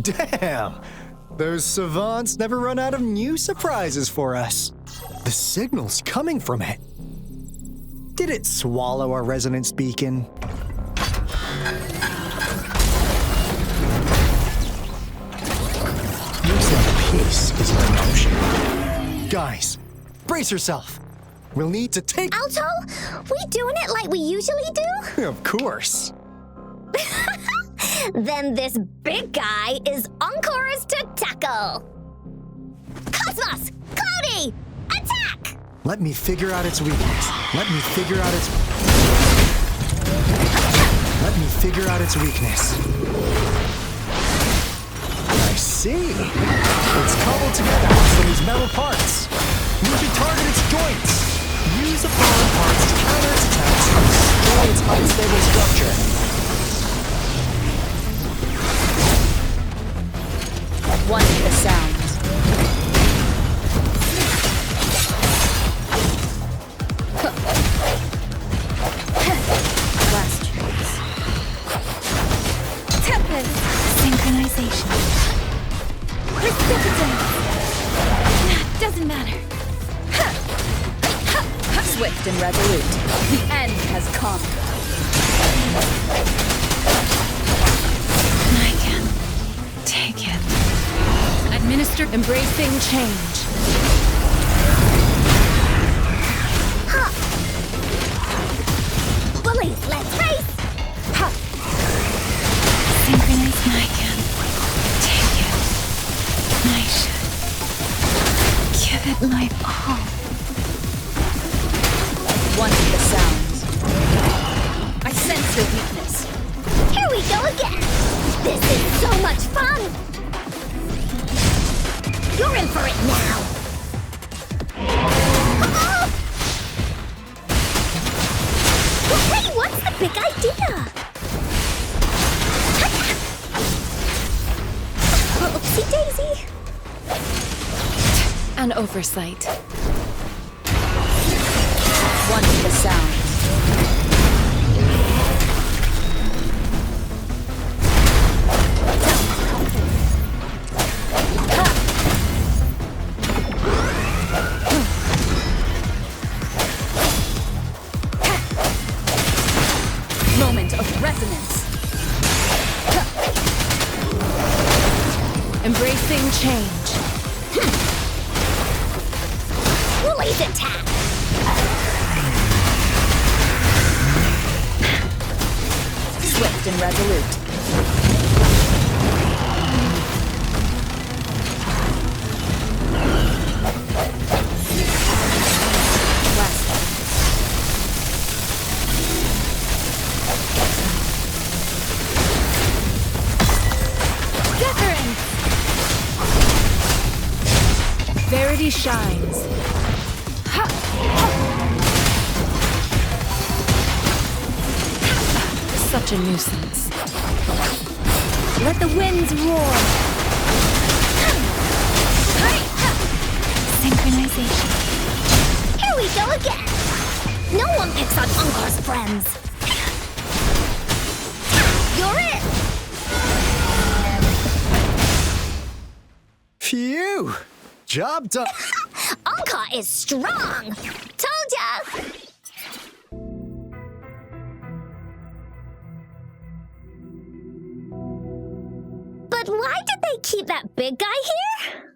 Damn! Those savants never run out of new surprises for us. The signal's coming from it. Did it swallow our resonance beacon? Using the piece is an option. Guys, brace yourself. We'll need to take— Alto, we doing it like we usually do? Of course. Then this big guy is Encore's to tackle. Cosmos! Cloudy! Attack! Let me figure out its weakness. Let me figure out its weakness. I see. It's cobbled together from these metal parts. We should target its joints. Use the fallen parts to counter its attacks and destroy its unstable structure. One with the sounds. Last chance. Tempest. Synchronization. Precipitance. Doesn't matter. Swift and resolute. The end has come. I can take it. Administer embracing change. Well, it all. One of the sounds. I sense your weakness. Here we go again! This is so much fun! You're in for it now! Hey, what's the big idea? Oopsie daisy! An oversight. One of the sounds. Moment of resonance. Embracing change. Woolly's attack! Swift and resolute. Wuthering! Verity shines. Such a nuisance. Let the winds roar! Synchronization. Here we go again! No one picks on Unkar's friends! You're it! Phew! Job done! Unkar is strong! Told ya! But why did they keep that big guy here?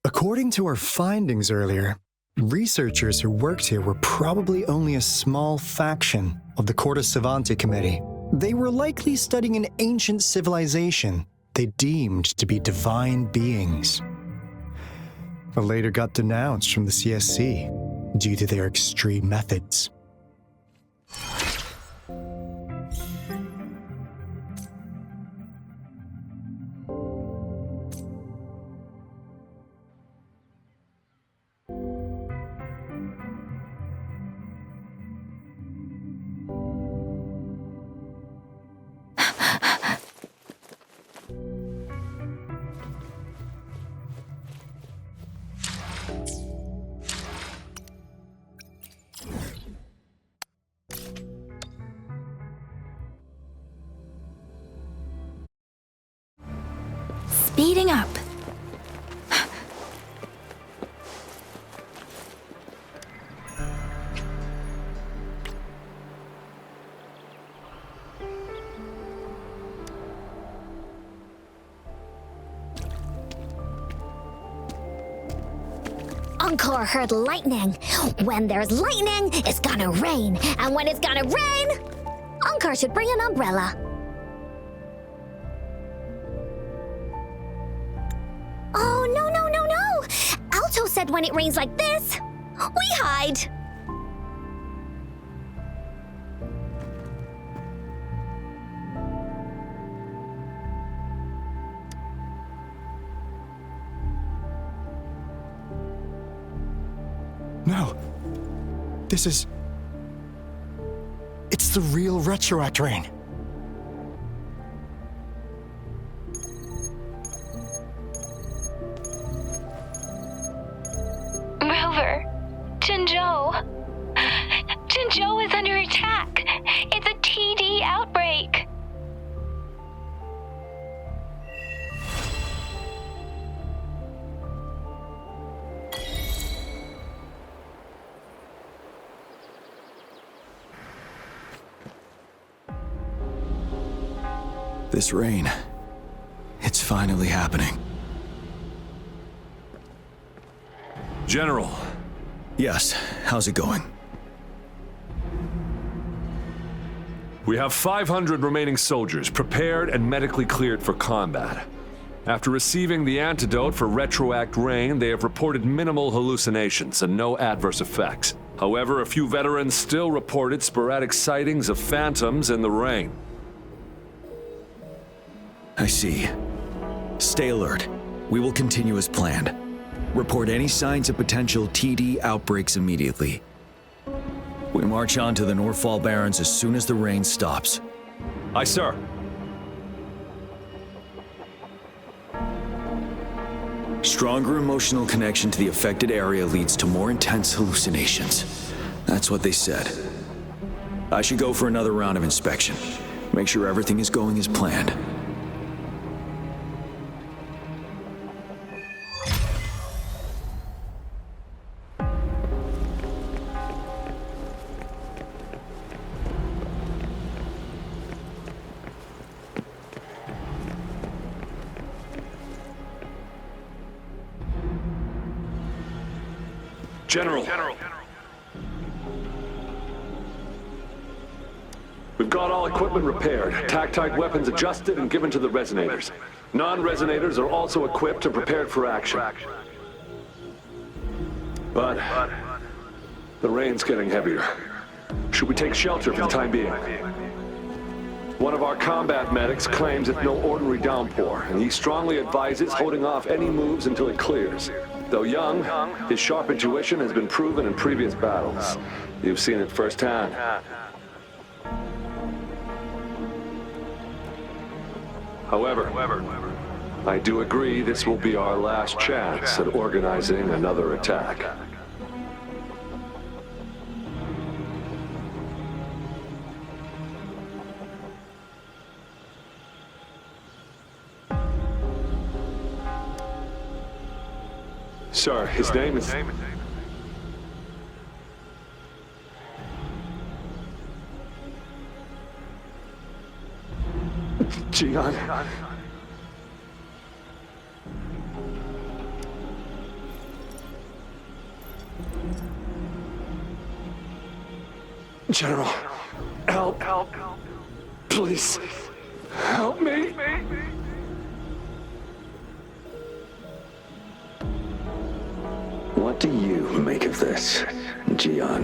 According to our findings earlier, researchers who worked here were probably only a small faction of the Corte Savante Committee. They were likely studying an ancient civilization they deemed to be divine beings, but later got denounced from the CSC due to their extreme methods. Speeding up. Unkar heard lightning. When there's lightning, it's gonna rain. And when it's gonna rain, Unkar should bring an umbrella. Oh, no, no, no, no! Alto said when it rains like this, we hide. No. This is... It's the real Retroact rain. Rover, Jinzhou. Jinzhou is under attack. It's a TD outbreak. This rain, it's finally happening. General. Yes, how's it going? We have 500 remaining soldiers prepared and medically cleared for combat. After receiving the antidote for retroact rain, they have reported minimal hallucinations and no adverse effects. However, a few veterans still reported sporadic sightings of phantoms in the rain. I see. Stay alert. We will continue as planned. Report any signs of potential TD outbreaks immediately. We march on to the Northfall Barrens as soon as the rain stops. Aye, sir. Stronger emotional connection to the affected area leads to more intense hallucinations. That's what they said. I should go for another round of inspection. Make sure everything is going as planned. General. We've got all equipment repaired, tactite weapons adjusted and given to the resonators. Non-resonators are also equipped and prepared for action. But the rain's getting heavier. Should we take shelter for the time being? One of our combat medics claims it's no ordinary downpour, and he strongly advises holding off any moves until it clears. Though young, his sharp intuition has been proven in previous battles. You've seen it firsthand. However, I do agree this will be our last chance at organizing another attack. Sir, his name is... Gian. General, help. Please, help me. What do you make of this, Gian?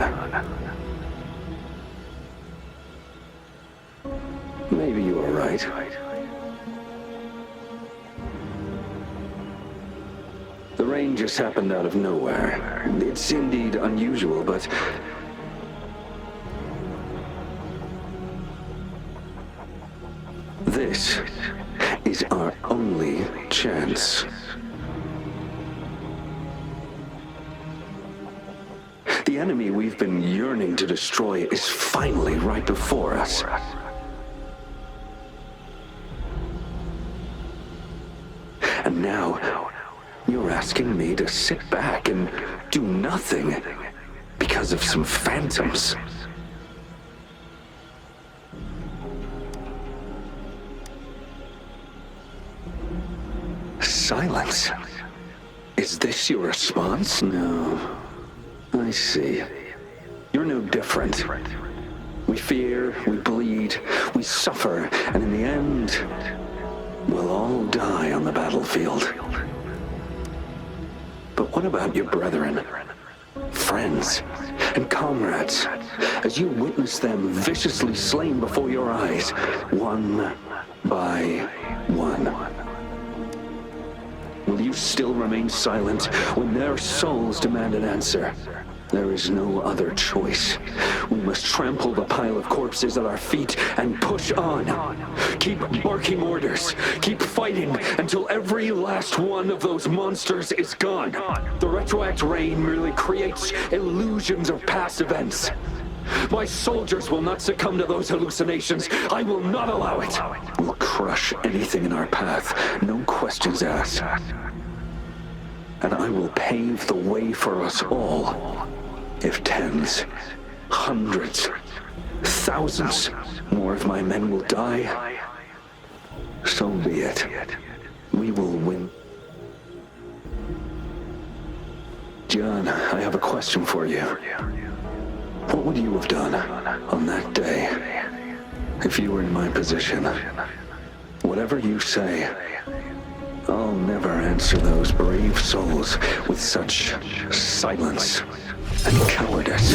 Maybe you are right. The rain just happened out of nowhere. It's indeed unusual, but... this is our only chance. The enemy we've been yearning to destroy is finally right before us. And now, you're asking me to sit back and do nothing because of some phantoms. Silence? Is this your response? No. I see. You're no different. We fear, we bleed, we suffer, and in the end, we'll all die on the battlefield. But what about your brethren, friends, and comrades, as you witness them viciously slain before your eyes, one by one? Will you still remain silent when their souls demand an answer? There is no other choice. We must trample the pile of corpses at our feet and push on. Keep barking orders. Keep fighting until every last one of those monsters is gone. The retroact rain merely creates illusions of past events. My soldiers will not succumb to those hallucinations. I will not allow it. We'll crush anything in our path, no questions asked. And I will pave the way for us all. If tens, hundreds, thousands more of my men will die, so be it. We will win. John, I have a question for you. What would you have done on that day if you were in my position? Whatever you say, I'll never answer those brave souls with such silence and cowardice.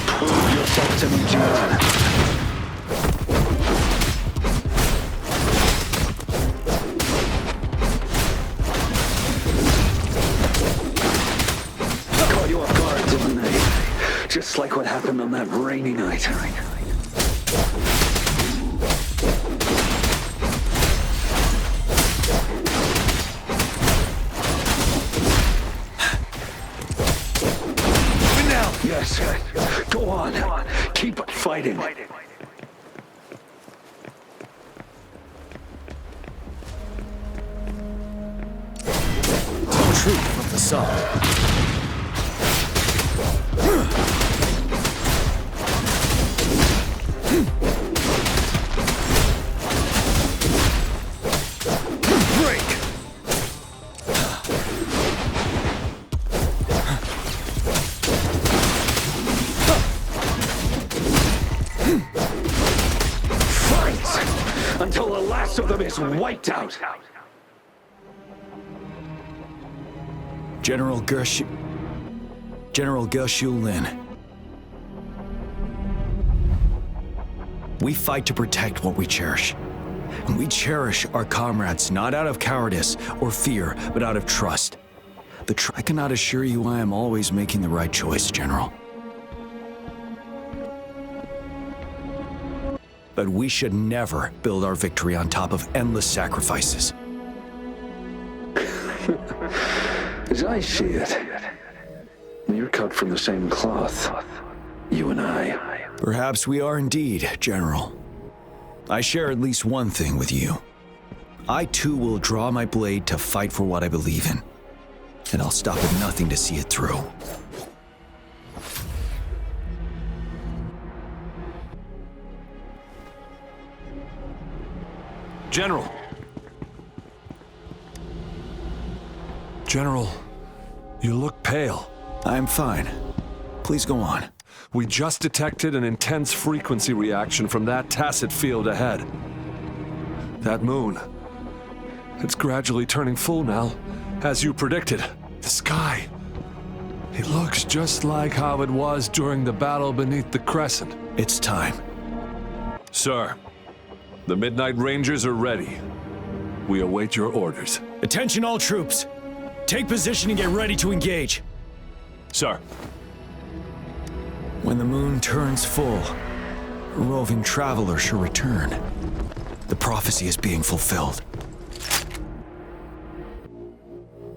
Prove yourself to me, John. Caught you off guard, didn't they? Just like what happened on that rainy night. Yes, go on. Keep fighting. Truth from the sun. Until the last of them is wiped out. General Geshu Lin. We fight to protect what we cherish. And we cherish our comrades not out of cowardice or fear, but out of trust. I cannot assure you I am always making the right choice, General. But we should never build our victory on top of endless sacrifices. As I see it, you're cut from the same cloth, you and I. Perhaps we are indeed, General. I share at least one thing with you. I too will draw my blade to fight for what I believe in. And I'll stop at nothing to see it through. General! General, you look pale. I'm fine. Please go on. We just detected an intense frequency reaction from that tacit field ahead. That moon, it's gradually turning full now, as you predicted. The sky, it looks just like how it was during the battle beneath the crescent. It's time. Sir, the Midnight Rangers are ready. We await your orders. Attention all troops. Take position and get ready to engage. Sir. When the moon turns full, a roving traveler shall return. The prophecy is being fulfilled.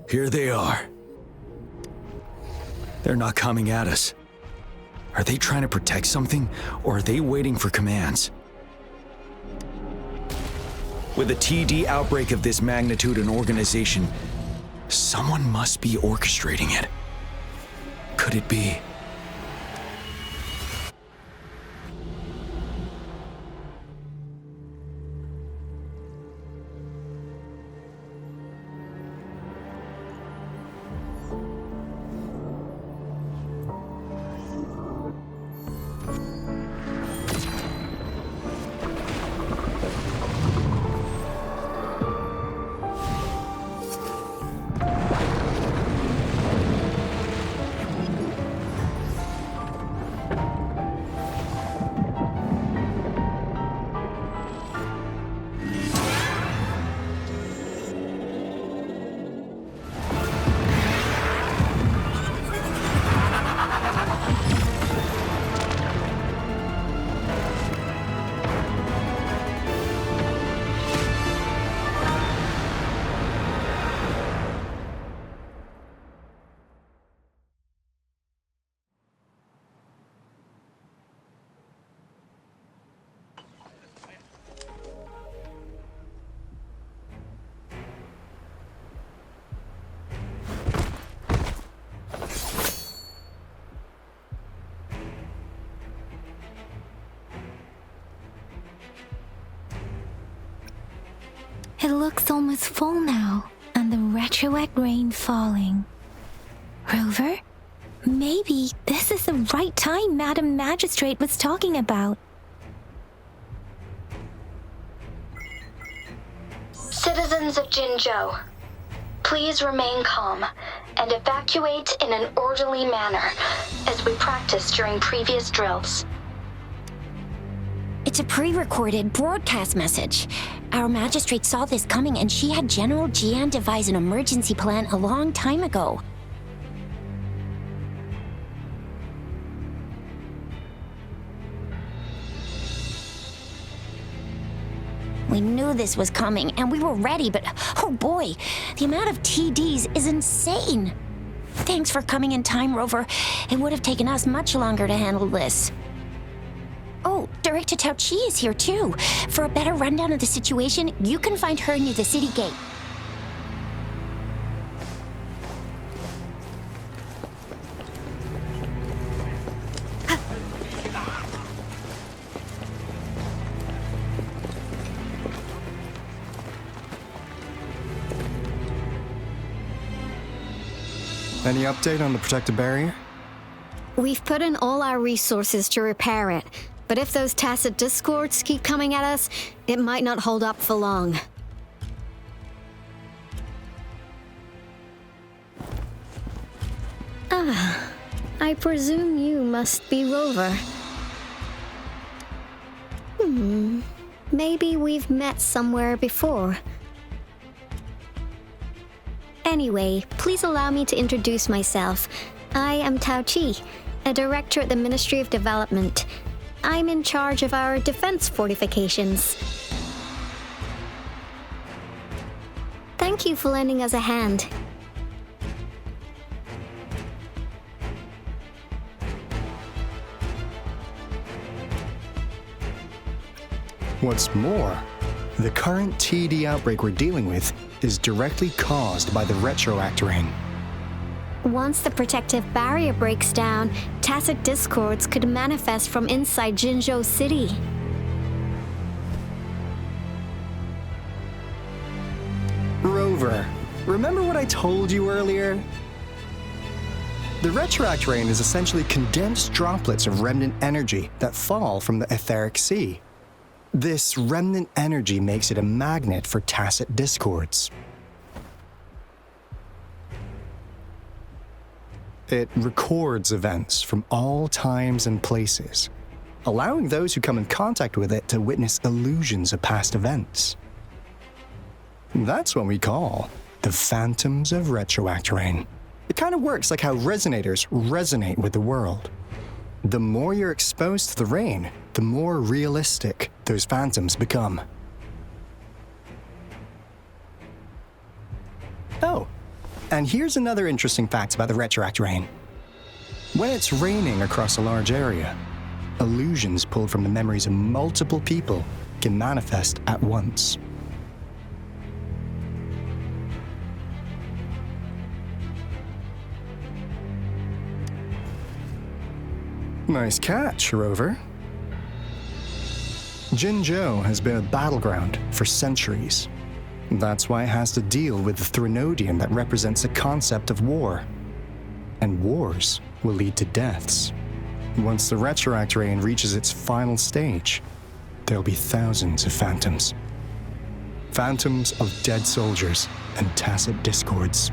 Here they are. They're not coming at us. Are they trying to protect something, or are they waiting for commands? With a TD outbreak of this magnitude and organization, someone must be orchestrating it. Could it be? It looks almost full now, and the retroact rain falling. Rover, maybe this is the right time Madam Magistrate was talking about. Citizens of Jinzhou, please remain calm and evacuate in an orderly manner as we practiced during previous drills. It's a pre-recorded broadcast message. Our magistrate saw this coming and she had General Jian devise an emergency plan a long time ago. We knew this was coming, and we were ready, but oh boy, the amount of TDs is insane. Thanks for coming in time, Rover. It would have taken us much longer to handle this. Oh, Director Tao Chi is here too. For a better rundown of the situation, you can find her near the city gate. Any update on the protective barrier? We've put in all our resources to repair it, but if those tacit discords keep coming at us, it might not hold up for long. Ah, I presume you must be Rover. Maybe we've met somewhere before. Anyway, please allow me to introduce myself. I am Tao Chi, a director at the Ministry of Development. I'm in charge of our defense fortifications. Thank you for lending us a hand. What's more, the current TD outbreak we're dealing with is directly caused by the retroact rain. Once the protective barrier breaks down, tacit discords could manifest from inside Jinzhou City. Rover, remember what I told you earlier? The retroact rain is essentially condensed droplets of remnant energy that fall from the etheric sea. This remnant energy makes it a magnet for tacit discords. It records events from all times and places, allowing those who come in contact with it to witness illusions of past events. That's what we call the phantoms of retroact rain. It kind of works like how resonators resonate with the world. The more you're exposed to the rain, the more realistic those phantoms become. Oh, and here's another interesting fact about the retroact rain. When it's raining across a large area, illusions pulled from the memories of multiple people can manifest at once. Nice catch, Rover. Jinzhou has been a battleground for centuries. That's why it has to deal with the Threnodian that represents the concept of war. And wars will lead to deaths. Once the retroact rain reaches its final stage, there'll be thousands of phantoms. Phantoms of dead soldiers and tacit discords.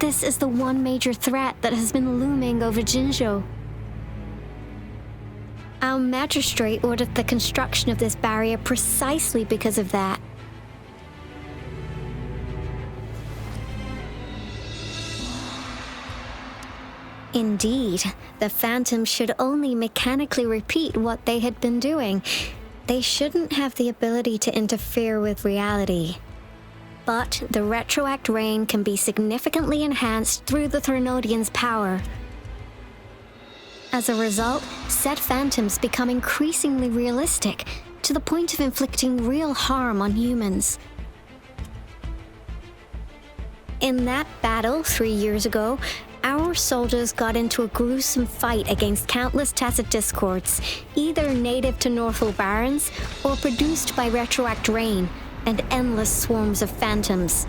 This is the one major threat that has been looming over Jinzhou. Our magistrate ordered the construction of this barrier precisely because of that. Indeed, the phantoms should only mechanically repeat what they had been doing. They shouldn't have the ability to interfere with reality. But the retroact rain can be significantly enhanced through the Threnodian's power. As a result, said phantoms become increasingly realistic, to the point of inflicting real harm on humans. In that battle 3 years ago, our soldiers got into a gruesome fight against countless tacit discords, either native to Northwell Barrens or produced by retroact rain and endless swarms of phantoms.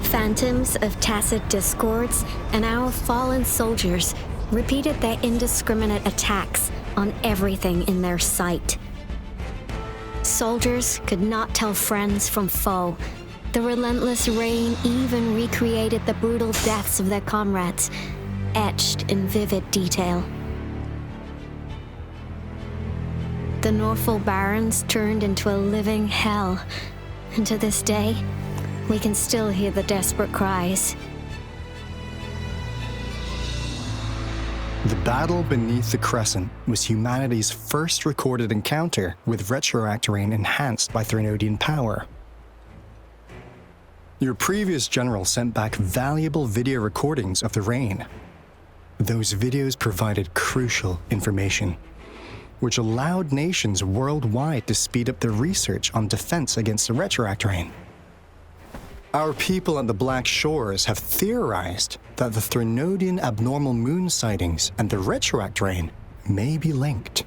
Phantoms of tacit discords and our fallen soldiers repeated their indiscriminate attacks on everything in their sight. Soldiers could not tell friends from foe. The relentless rain even recreated the brutal deaths of their comrades, etched in vivid detail. The Norfolk Barrens turned into a living hell, and to this day, we can still hear the desperate cries. The battle beneath the Crescent was humanity's first recorded encounter with retroact rain enhanced by Threnodian power. Your previous general sent back valuable video recordings of the rain. Those videos provided crucial information, which allowed nations worldwide to speed up their research on defense against the retroact rain. Our people at the Black Shores have theorized that the Threnodian abnormal moon sightings and the retroact rain may be linked.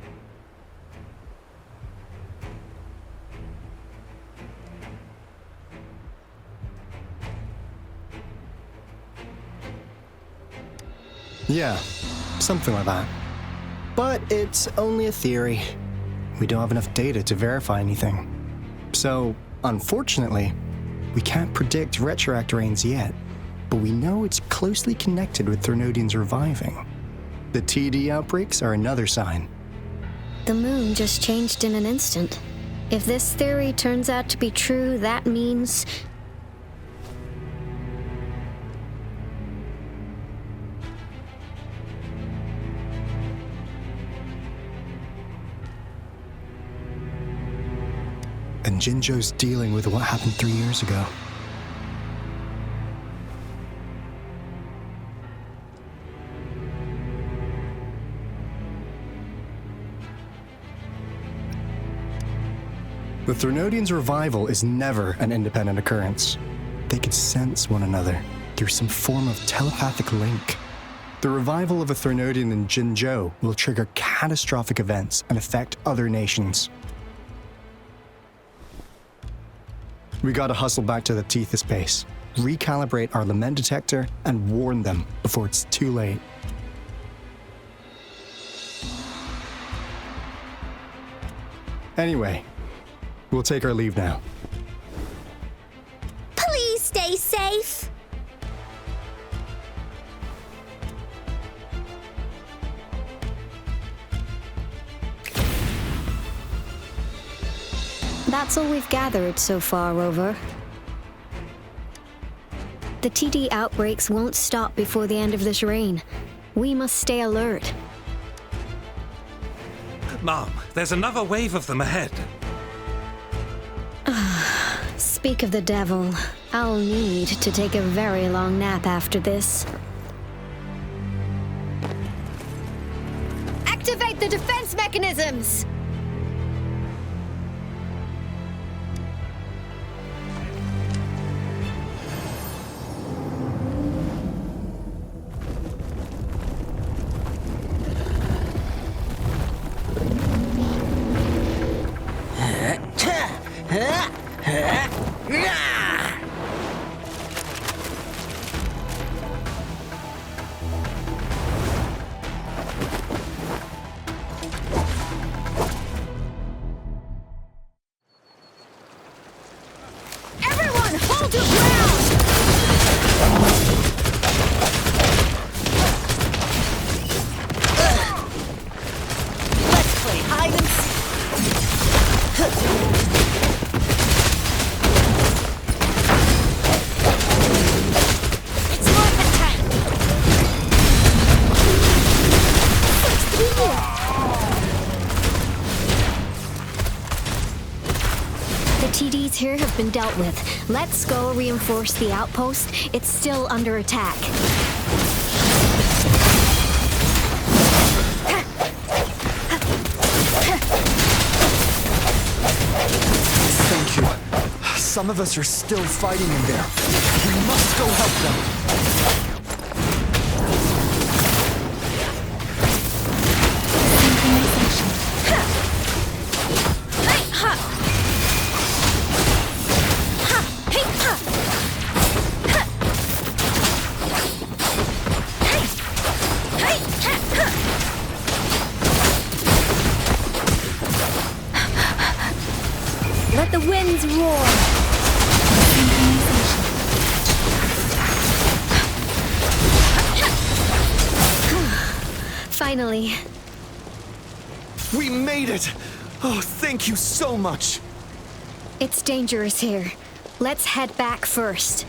Yeah, something like that. But it's only a theory. We don't have enough data to verify anything. So, unfortunately, we can't predict retroact rains yet, but we know it's closely connected with Threnodians reviving. The TD outbreaks are another sign. The moon just changed in an instant. If this theory turns out to be true, that means... And Jinzhou's dealing with what happened 3 years ago. The Threnodians' revival is never an independent occurrence. They could sense one another through some form of telepathic link. The revival of a Threnodian in Jinzhou will trigger catastrophic events and affect other nations. We gotta hustle back to the Tethys base, recalibrate our lament detector, and warn them before it's too late. Anyway, we'll take our leave now. Please stay safe. That's all we've gathered so far, Rover. The TD outbreaks won't stop before the end of this reign. We must stay alert. Mom, there's another wave of them ahead. Speak of the devil. I'll need to take a very long nap after this. Activate the defense mechanisms! Here have been dealt with. Let's go reinforce the outpost. It's still under attack. Thank you. Some of us are still fighting in there. We must go help them. war. Finally. We made it! Oh, thank you so much! It's dangerous here. Let's head back first.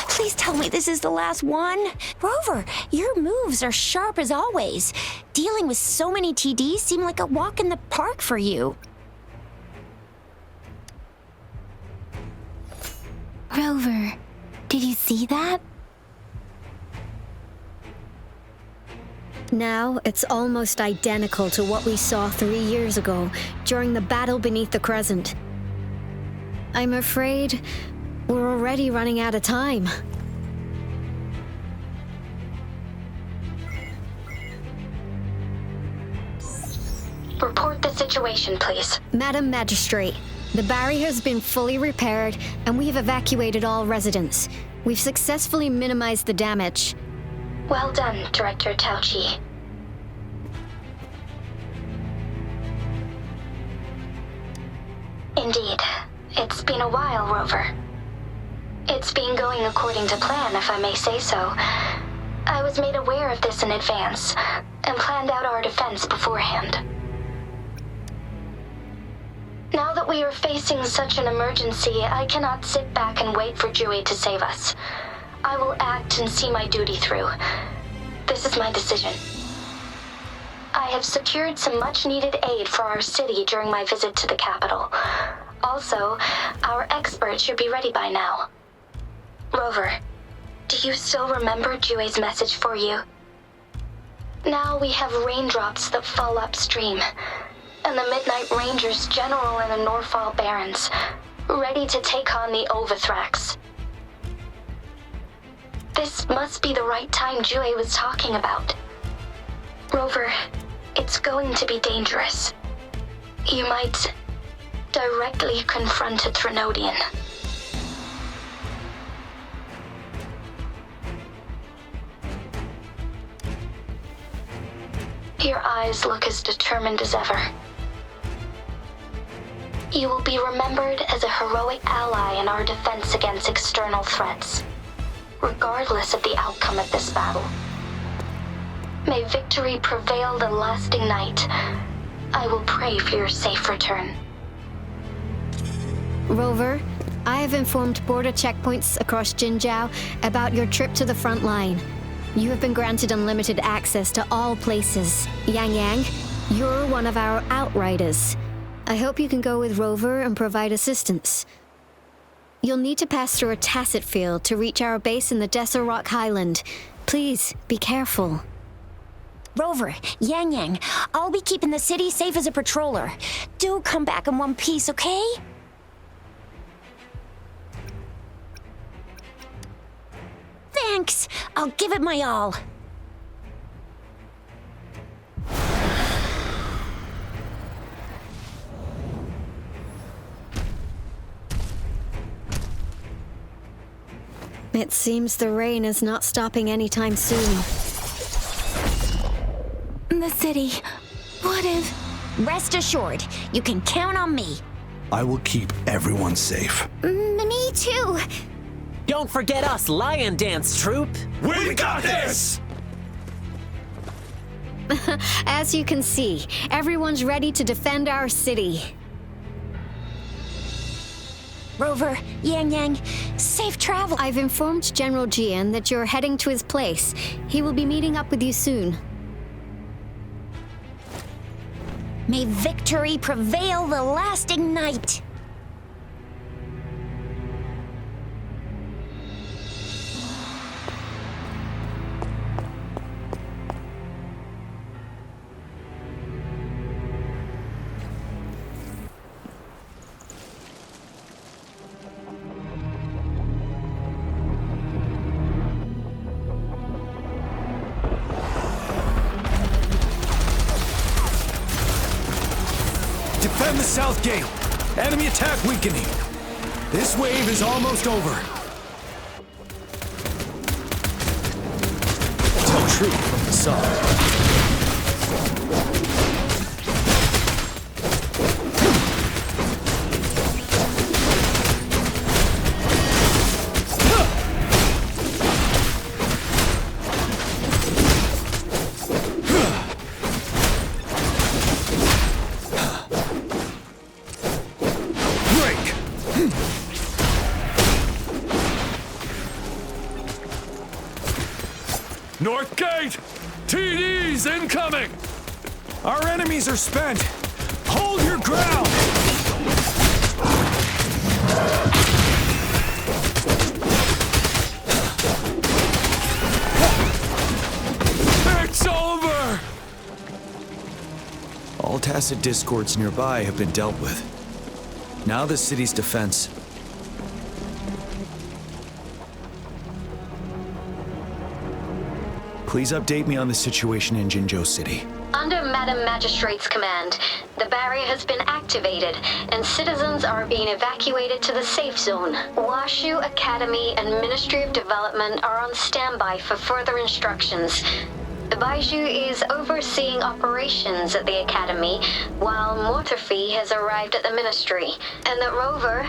Please tell me this is the last one. Rover, your moves are sharp as always. Dealing with so many TDs seem like a walk in the park for you. Rover, did you see that? Now, it's almost identical to what we saw 3 years ago during the battle beneath the Crescent. I'm afraid we're already running out of time. Report the situation, please. Madam Magistrate, the barrier has been fully repaired and we have evacuated all residents. We've successfully minimized the damage. Well done, Director Tauchi. Indeed. It's been a while, Rover. It's been going according to plan, if I may say so. I was made aware of this in advance, and planned out our defense beforehand. Now that we are facing such an emergency, I cannot sit back and wait for Jue to save us. I will act and see my duty through. This is my decision. I have secured some much-needed aid for our city during my visit to the capital. Also, our experts should be ready by now. Rover, do you still remember Jue's message for you? Now we have raindrops that fall upstream, and the Midnight Rangers General in the Norfall Barrens, ready to take on the Overthrax. This must be the right time Jue was talking about. Rover, it's going to be dangerous. You might directly confront a Trinodian. Your eyes look as determined as ever. You will be remembered as a heroic ally in our defense against external threats, regardless of the outcome of this battle. May victory prevail the lasting night. I will pray for your safe return. Rover, I have informed border checkpoints across Jinjiao about your trip to the front line. You have been granted unlimited access to all places. Yang Yang, you're one of our outriders. I hope you can go with Rover and provide assistance. You'll need to pass through a tacit field to reach our base in the Desert Rock Highland. Please, be careful. Rover, Yang Yang, I'll be keeping the city safe as a patroller. Do come back in one piece, okay? Thanks! I'll give it my all. It seems the rain is not stopping anytime soon. The city. What if... Rest assured, you can count on me. I will keep everyone safe. Me too. Don't forget us, Lion Dance Troupe! We got this! As you can see, everyone's ready to defend our city. Rover, Yang Yang, safe travel. I've informed General Jian that you're heading to his place. He will be meeting up with you soon. May victory prevail the lasting night. Defend the south gate! Enemy attack weakening! This wave is almost over! Tell truth from the side. North Gate! TDs incoming! Our enemies are spent! Hold your ground! It's over! All tacit discords nearby have been dealt with. Now the city's defense. Please update me on the situation in Jinzhou City. Under Madam Magistrate's command, the barrier has been activated, and citizens are being evacuated to the safe zone. Washu Academy and Ministry of Development are on standby for further instructions. The Baiju is overseeing operations at the Academy, while Mortarfi has arrived at the Ministry. And the Rover,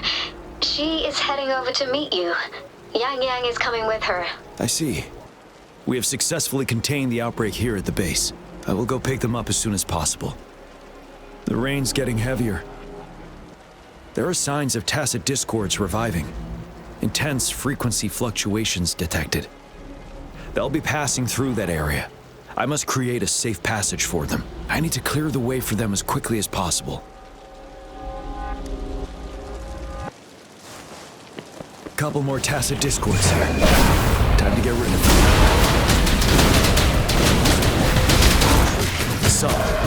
she is heading over to meet you. Yang Yang is coming with her. I see. We have successfully contained the outbreak here at the base. I will go pick them up as soon as possible. The rain's getting heavier. There are signs of tacit discords reviving. Intense frequency fluctuations detected. They'll be passing through that area. I must create a safe passage for them. I need to clear the way for them as quickly as possible. Couple more tacit discords here. Time to get rid of them. Settled.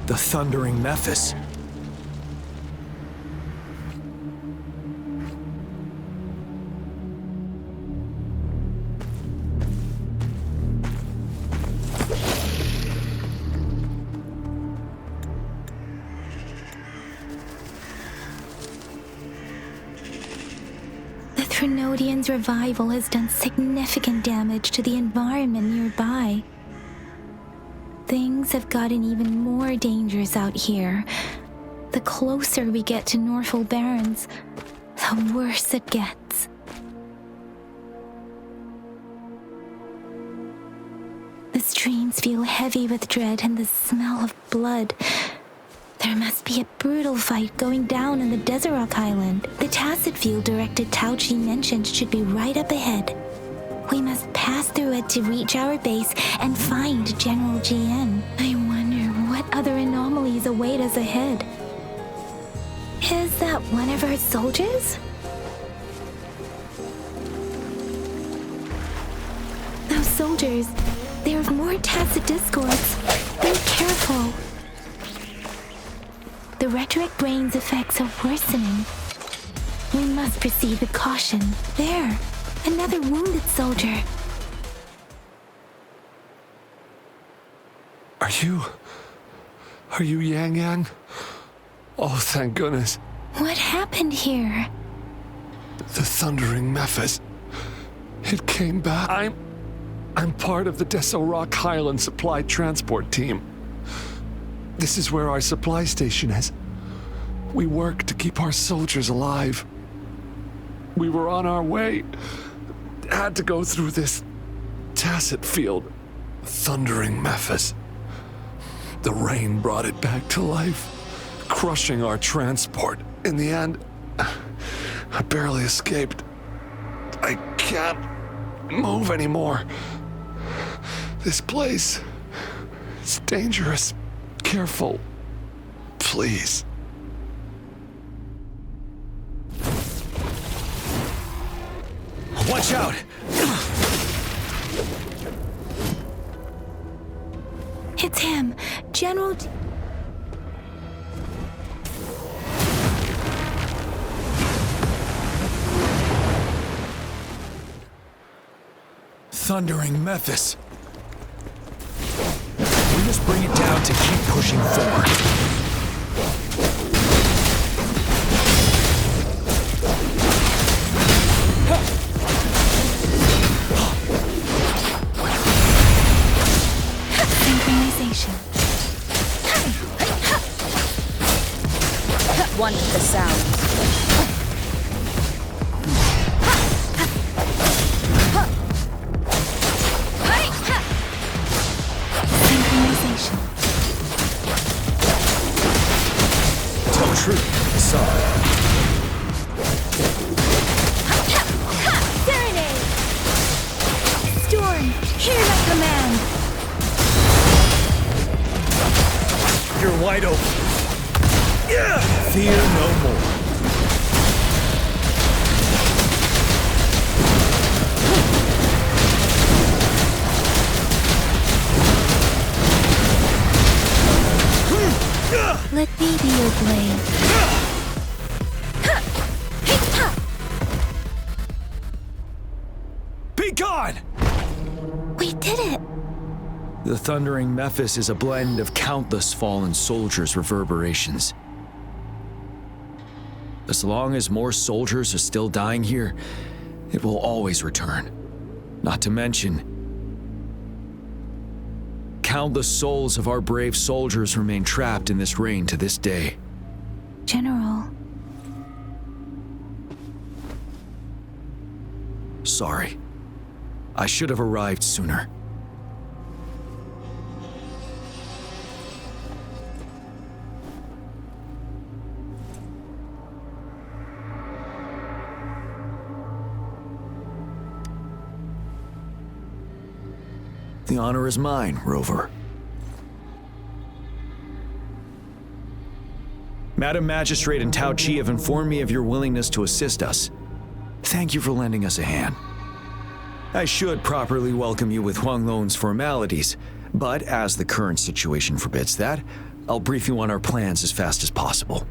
The thundering Memphis. The Trinodian's revival has done significant damage to the environment nearby. Things have gotten even more dangerous out here. The closer we get to Norfolk Barrens, the worse it gets. The streams feel heavy with dread and the smell of blood. There must be a brutal fight going down on the Desert Rock Island. The tacit field directed Tao Chi mentioned should be right up ahead. We must pass through it to reach our base and find General GN. I wonder what other anomalies await us ahead. Is that one of our soldiers? Those soldiers, there are more tacit discords. Be careful. The rhetoric brain's effects are worsening. We must proceed with caution. There. Another wounded soldier. Are you Yang Yang? Oh, thank goodness. What happened here? The thundering Memphis. It came back. I'm part of the Deso Rock Highland Supply Transport Team. This is where our supply station is. We work to keep our soldiers alive. We were on our way. Had to go through this tacit field. Thundering Memphis. The rain brought it back to life, crushing our transport. In the end, I barely escaped. I can't move anymore. This place, it's dangerous. Careful, please. Watch out! It's him, General... thundering Memphis. We must bring it down to keep pushing forward. Synchronization. One with the sound. Synchronization. Tell truth, sorry. Serenade. Storm, hear my command. You're wide open. Yeah! Fear no more. Let me be your blade. Be gone! We did it! The thundering Memphis is a blend of countless fallen soldiers' reverberations. As long as more soldiers are still dying here, it will always return. Not to mention, countless souls of our brave soldiers remain trapped in this rain to this day. General. Sorry. I should have arrived sooner. The honor is mine, Rover. Madam Magistrate and Tao Chi have informed me of your willingness to assist us. Thank you for lending us a hand. I should properly welcome you with Huang Lon's formalities, but as the current situation forbids that, I'll brief you on our plans as fast as possible.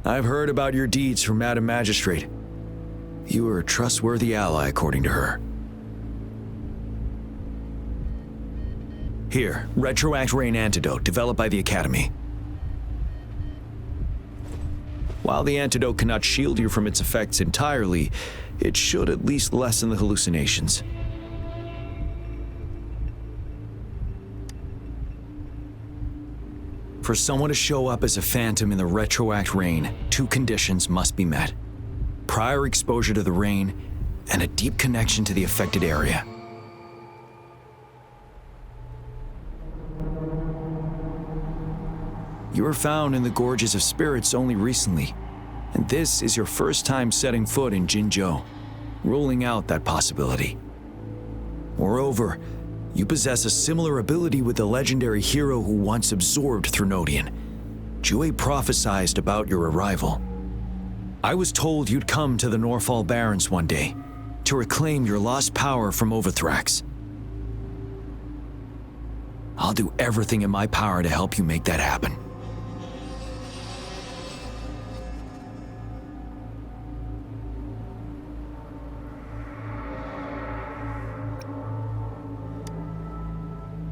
I've heard about your deeds from Madam Magistrate. You are a trustworthy ally, according to her. Here, Retroact Rain Antidote, developed by the Academy. While the antidote cannot shield you from its effects entirely, it should at least lessen the hallucinations. For someone to show up as a phantom in the Retroact Rain, 2 conditions must be met. Prior exposure to the rain, and a deep connection to the affected area. You were found in the Gorges of Spirits only recently, and this is your first time setting foot in Jinzhou, ruling out that possibility. Moreover, you possess a similar ability with the legendary hero who once absorbed Threnodian. Jue prophesied about your arrival. I was told you'd come to the Norfall Barrens one day, to reclaim your lost power from Overthrax. I'll do everything in my power to help you make that happen.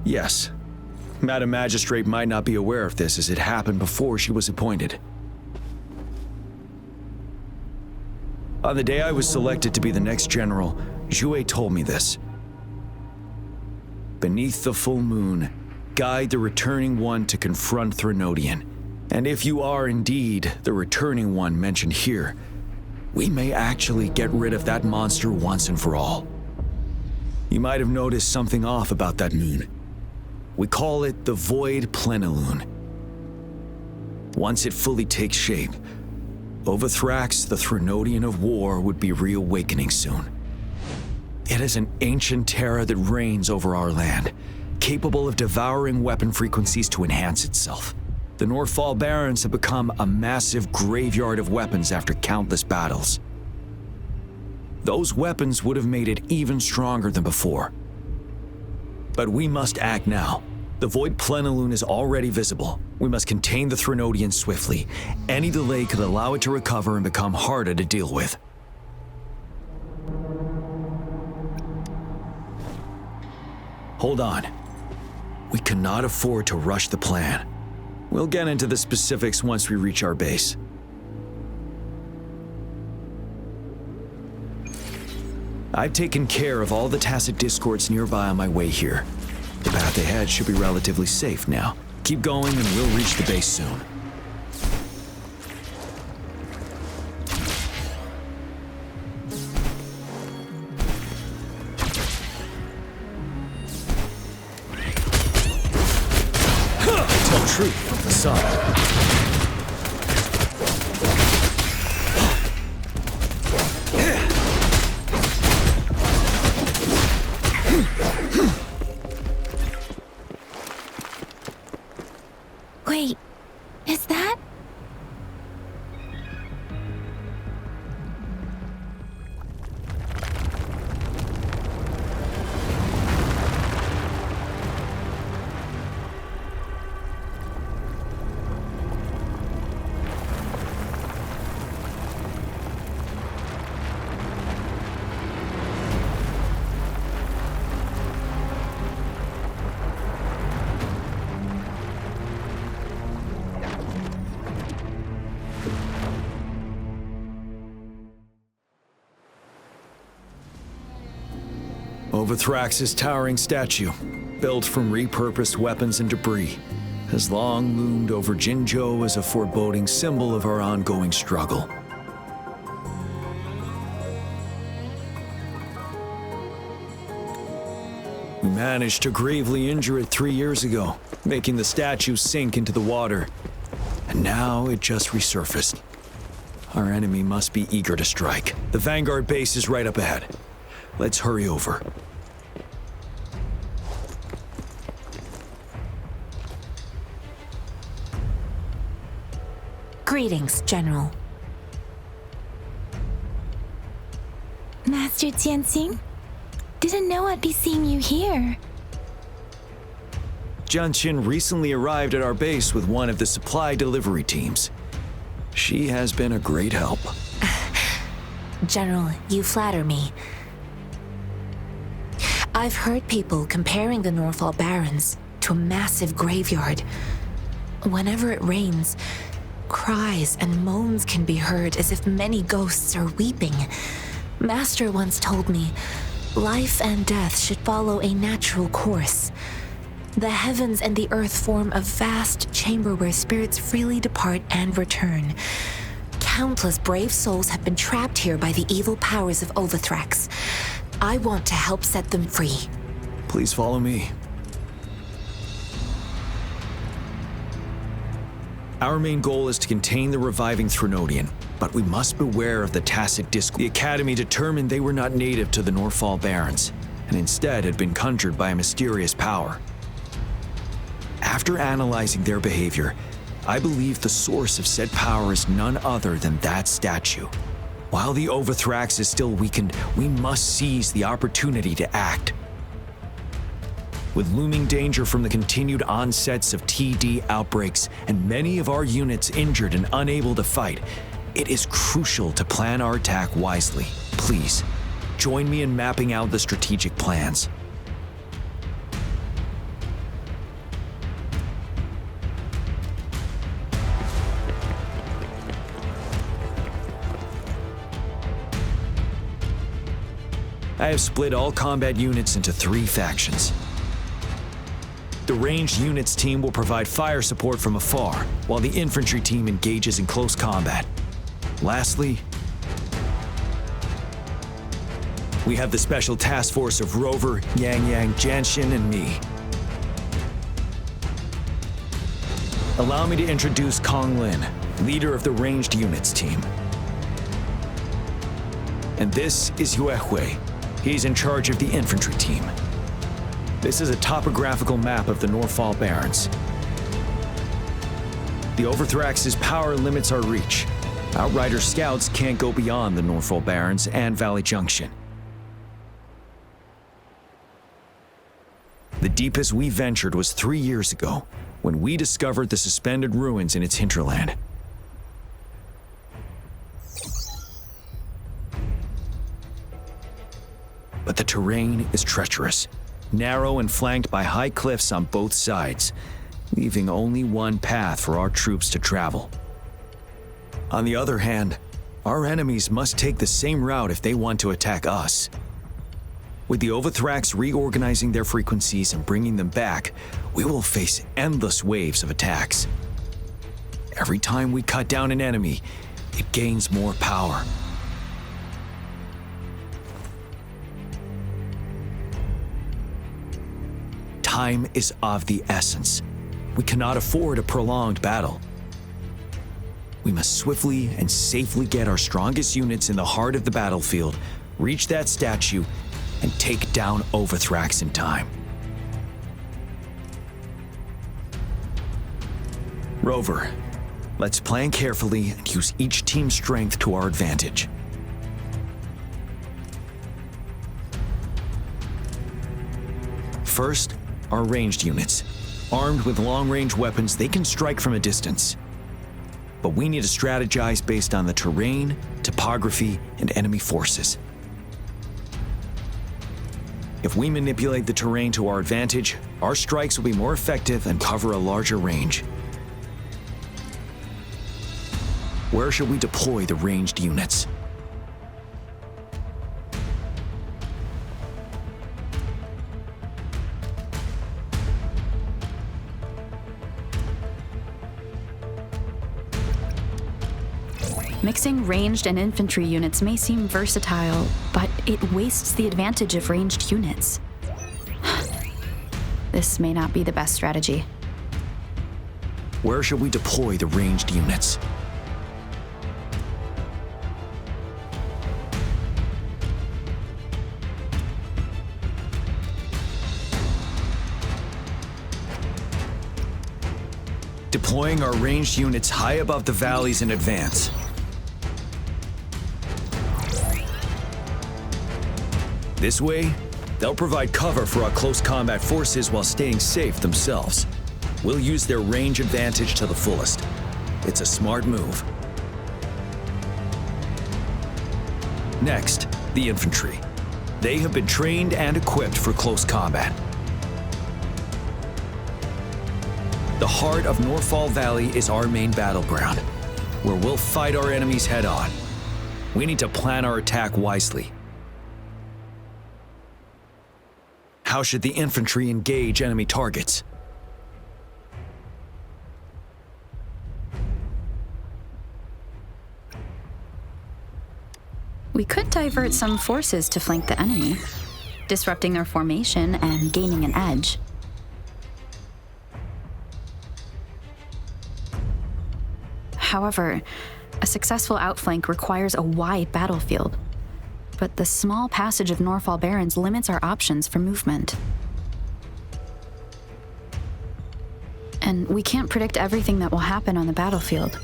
Yes, Madam Magistrate might not be aware of this as it happened before she was appointed. On the day I was selected to be the next general, Jue told me this. Beneath the full moon, guide the returning one to confront Threnodian. And if you are indeed the returning one mentioned here, we may actually get rid of that monster once and for all. You might have noticed something off about that moon. We call it the Void Plenilune. Once it fully takes shape, Overthrax, the Threnodian of War, would be reawakening soon. It is an ancient terror that reigns over our land, capable of devouring weapon frequencies to enhance itself. The Norfall Barrens have become a massive graveyard of weapons after countless battles. Those weapons would have made it even stronger than before. But we must act now. The Void Plenilune is already visible, We must contain the Threnodian swiftly. Any delay could allow it to recover and become harder to deal with. Hold on. We cannot afford to rush the plan. We'll get into the specifics once we reach our base. I've taken care of all the tacit discords nearby on my way here. The path ahead should be relatively safe now. Keep going and we'll reach the base soon. Tell truth from the sun. Wait, is that? Overthrax's towering statue, built from repurposed weapons and debris, has long loomed over Jinzhou as a foreboding symbol of our ongoing struggle. We managed to gravely injure it 3 years ago, making the statue sink into the water. And now it just resurfaced. Our enemy must be eager to strike. The Vanguard base is right up ahead. Let's hurry over. Greetings, General. Master Jianxing? Didn't know I'd be seeing you here. Jianqin recently arrived at our base with one of the supply delivery teams. She has been a great help. General, you flatter me. I've heard people comparing the Norfall Barrens to a massive graveyard. Whenever it rains, cries and moans can be heard as if many ghosts are weeping. Master once told me, life and death should follow a natural course. The heavens and the earth form a vast chamber where spirits freely depart and return. Countless brave souls have been trapped here by the evil powers of Overthrax. I want to help set them free. Please follow me. Our main goal is to contain the reviving Threnodian, but we must beware of the tacit discord. The Academy determined they were not native to the Norfall Barrens, and instead had been conjured by a mysterious power. After analyzing their behavior, I believe the source of said power is none other than that statue. While the Overthrax is still weakened, we must seize the opportunity to act. With looming danger from the continued onsets of TD outbreaks and many of our units injured and unable to fight, it is crucial to plan our attack wisely. Please, join me in mapping out the strategic plans. I have split all combat units into 3 factions. The ranged units team will provide fire support from afar, while the infantry team engages in close combat. Lastly, we have the special task force of Rover, Yang Yang, Jianxin, and me. Allow me to introduce Kong Lin, leader of the ranged units team. And this is Yue Hui. He's in charge of the infantry team. This is a topographical map of the Norfall Barrens. The Overthrax's power limits our reach. Outrider scouts can't go beyond the Norfall Barrens and Valley Junction. The deepest we ventured was 3 years ago, when we discovered the suspended ruins in its hinterland. But the terrain is treacherous, narrow and flanked by high cliffs on both sides, leaving only one path for our troops to travel. On the other hand, our enemies must take the same route if they want to attack us. With the Overthrax reorganizing their frequencies and bringing them back, we will face endless waves of attacks. Every time we cut down an enemy, it gains more power. Time is of the essence. We cannot afford a prolonged battle. We must swiftly and safely get our strongest units in the heart of the battlefield, reach that statue, and take down Overthrax in time. Rover, let's plan carefully and use each team's strength to our advantage. First, our ranged units. Armed with long-range weapons, they can strike from a distance. But we need to strategize based on the terrain, topography, and enemy forces. If we manipulate the terrain to our advantage, our strikes will be more effective and cover a larger range. Where should we deploy the ranged units? Mixing ranged and infantry units may seem versatile, but it wastes the advantage of ranged units. This may not be the best strategy. Where should we deploy the ranged units? Deploying our ranged units high above the valleys in advance. This way, they'll provide cover for our close combat forces while staying safe themselves. We'll use their range advantage to the fullest. It's a smart move. Next, the infantry. They have been trained and equipped for close combat. The heart of Norfall Valley is our main battleground, where we'll fight our enemies head-on. We need to plan our attack wisely. How should the infantry engage enemy targets? We could divert some forces to flank the enemy, disrupting their formation and gaining an edge. However, a successful outflank requires a wide battlefield, but the small passage of Norfall Barrens limits our options for movement. And we can't predict everything that will happen on the battlefield.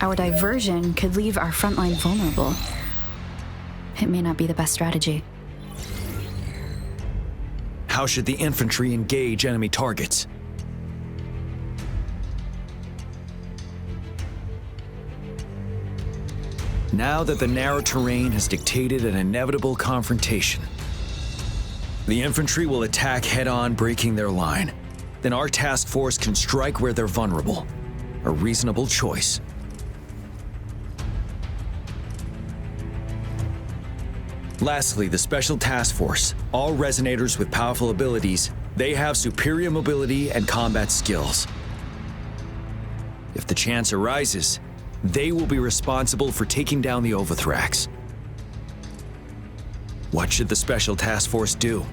Our diversion could leave our front line vulnerable. It may not be the best strategy. How should the infantry engage enemy targets? Now that the narrow terrain has dictated an inevitable confrontation, the infantry will attack head-on, breaking their line. Then our task force can strike where they're vulnerable. A reasonable choice. Lastly, the Special Task Force. All resonators with powerful abilities, they have superior mobility and combat skills. If the chance arises, they will be responsible for taking down the Overthrax. What should the Special Task Force do?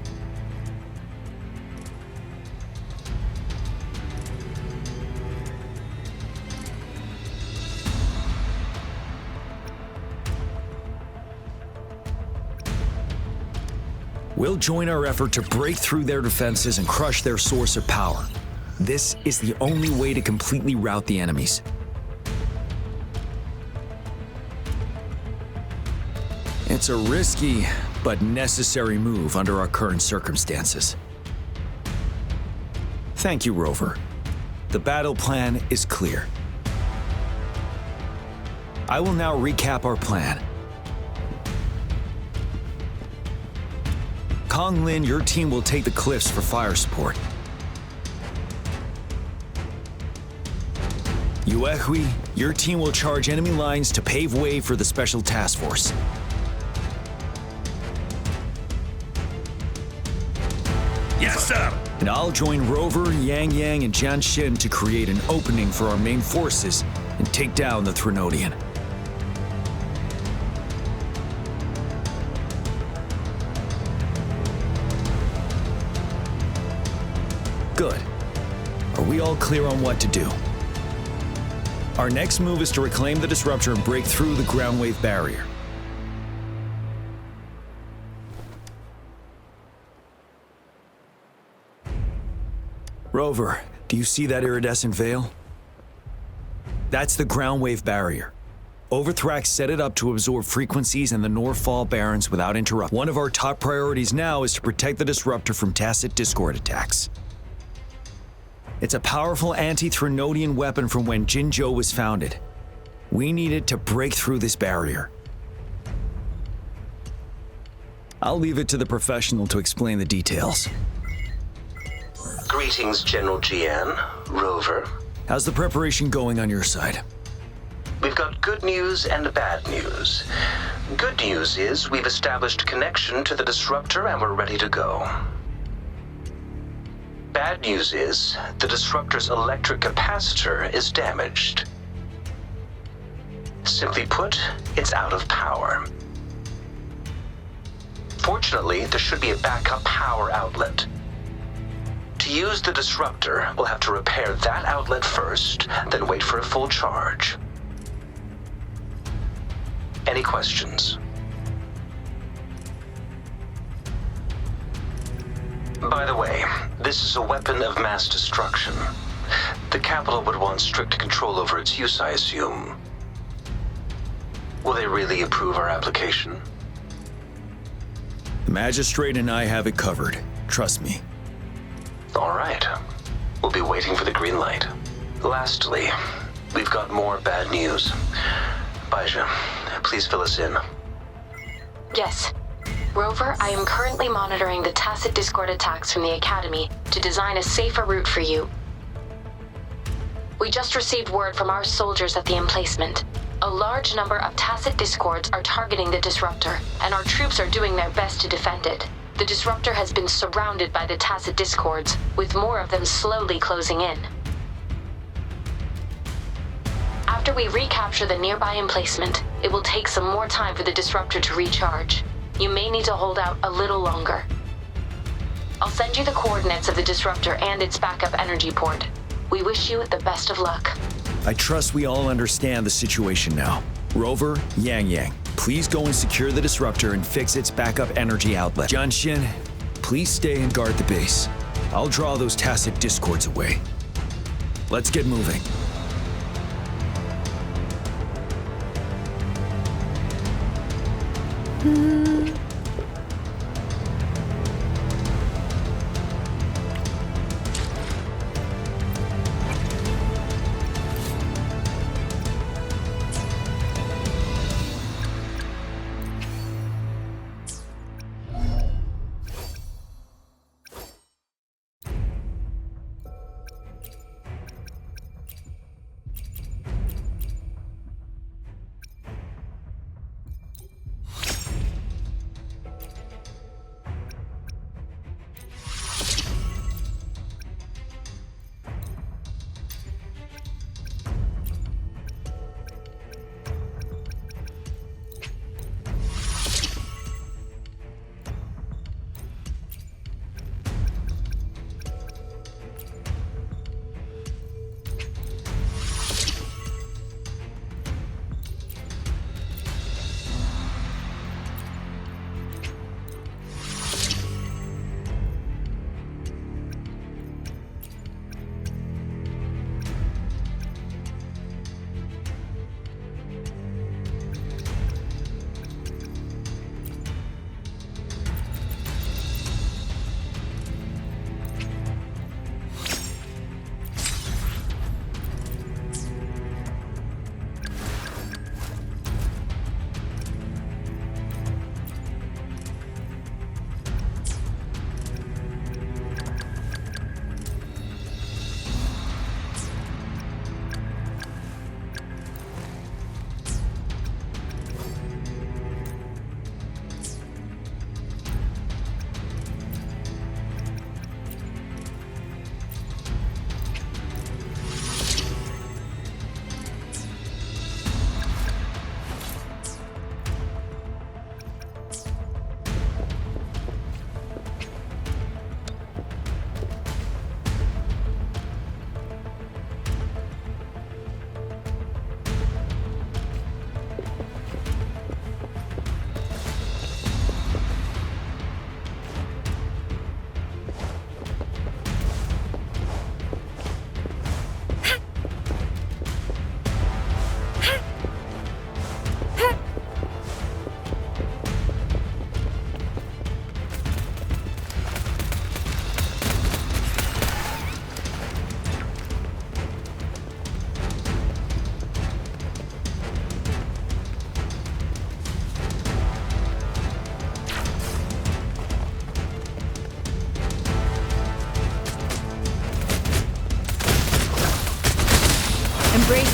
We'll join our effort to break through their defenses and crush their source of power. This is the only way to completely rout the enemies. It's a risky but necessary move under our current circumstances. Thank you, Rover. The battle plan is clear. I will now recap our plan. Kong Lin, your team will take the cliffs for fire support. Yuehui, your team will charge enemy lines to pave way for the special task force. Yes, sir! And I'll join Rover, Yang Yang, and Jian Xin to create an opening for our main forces and take down the Threnodian. Good. Are we all clear on what to do? Our next move is to reclaim the disruptor and break through the ground wave barrier. Rover, do you see that iridescent veil? That's the ground wave barrier. Overthrax set it up to absorb frequencies in the Norfall Barrens without interruption. One of our top priorities now is to protect the disruptor from tacit discord attacks. It's a powerful anti-Threnodian weapon from when Jinzhou was founded. We need it to break through this barrier. I'll leave it to the professional to explain the details. Greetings, General Jian, Rover. How's the preparation going on your side? We've got good news and bad news. Good news is we've established connection to the disruptor and we're ready to go. Bad news is the disruptor's electric capacitor is damaged. Simply put, it's out of power. Fortunately, there should be a backup power outlet. To use the disruptor, we'll have to repair that outlet first, then wait for a full charge. Any questions? By the way, this is a weapon of mass destruction. The capital would want strict control over its use, I assume. Will they really approve our application? The magistrate and I have it covered. Trust me. All right. We'll be waiting for the green light. Lastly, we've got more bad news. Baija, please fill us in. Yes. Rover, I am currently monitoring the tacit discord attacks from the Academy to design a safer route for you. We just received word from our soldiers at the emplacement. A large number of tacit discords are targeting the disruptor, and our troops are doing their best to defend it. The disruptor has been surrounded by the tacit discords, with more of them slowly closing in. After we recapture the nearby emplacement, it will take some more time for the disruptor to recharge. You may need to hold out a little longer. I'll send you the coordinates of the disruptor and its backup energy port. We wish you the best of luck. I trust we all understand the situation now. Rover, Yang Yang, please go and secure the disruptor and fix its backup energy outlet. Jian Xin, please stay and guard the base. I'll draw those tacit discords away. Let's get moving.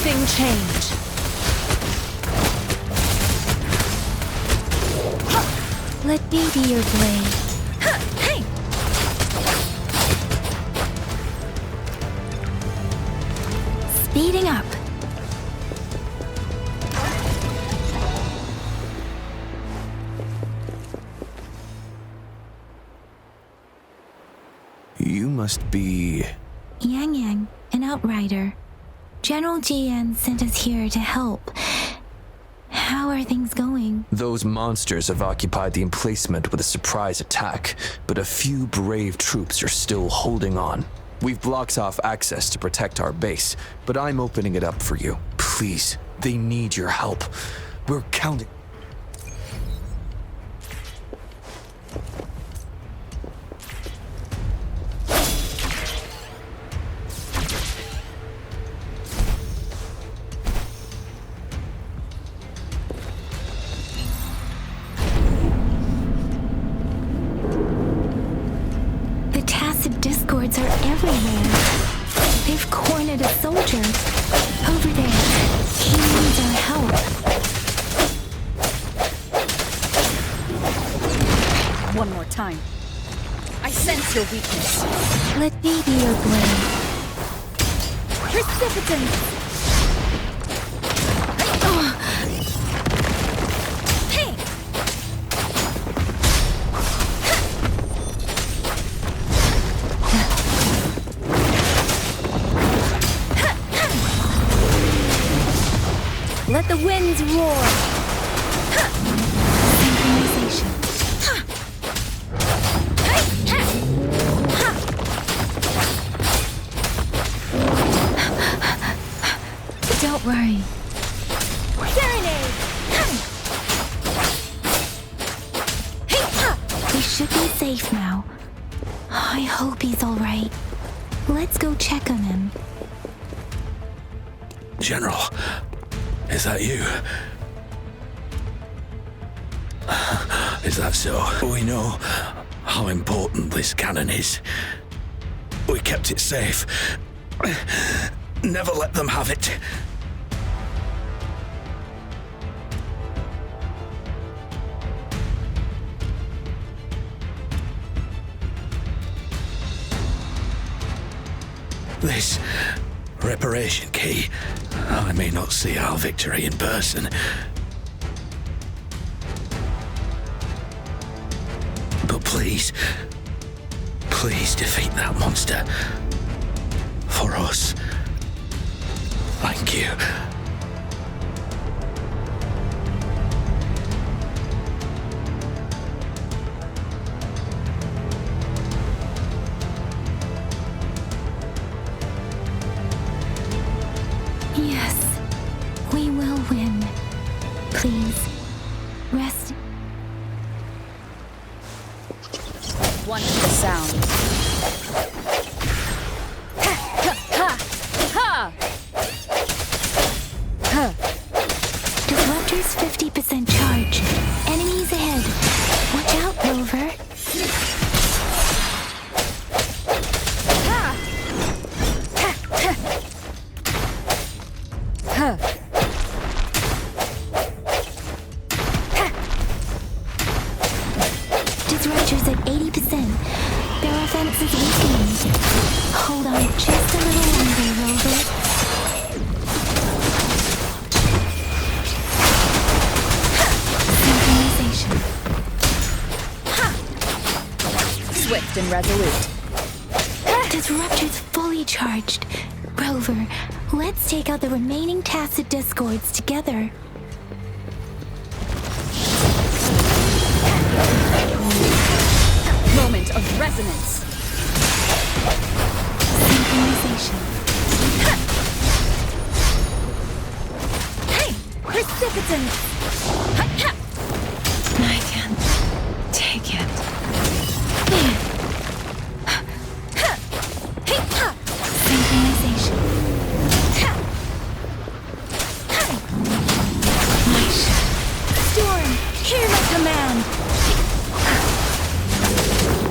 everything change. Let me be your blade. Hey! Speeding up. You must be... Yang Yang, an outrider. General GN sent us here to help. How are things going? Those monsters have occupied the emplacement with a surprise attack, but a few brave troops are still holding on. We've blocked off access to protect our base, but I'm opening it up for you. Please, they need your help. We're counting. Discords are everywhere. They've cornered a soldier. Over there. He needs our help. One more time. I sense your weakness. Let me be your blade. Precipitant! Let the winds roar. Synchronization. Don't worry. Serenade! We should be safe now. I hope he's all right. Let's go check on him. General, is that you? Is that so? We know how important this cannon is. We kept it safe. Never let them have it. This reparation key, I may not see our victory in person, but please defeat that monster. For us. Thank you. Yes, we will win. Please, rest. One for the sound. Disruptor's 50% charge. Enemies ahead. Watch out, Rover. Disruptor's at 80%. Their offense is weakening. Hold on just a little longer, Rover. Swift and resolute. Disruptor's fully charged. Rover, let's take out the remaining tacit discords together. Moment of resonance. Synchronization. Hey! Precipitant! I can't take it. Synchronization. Storm, hear my command!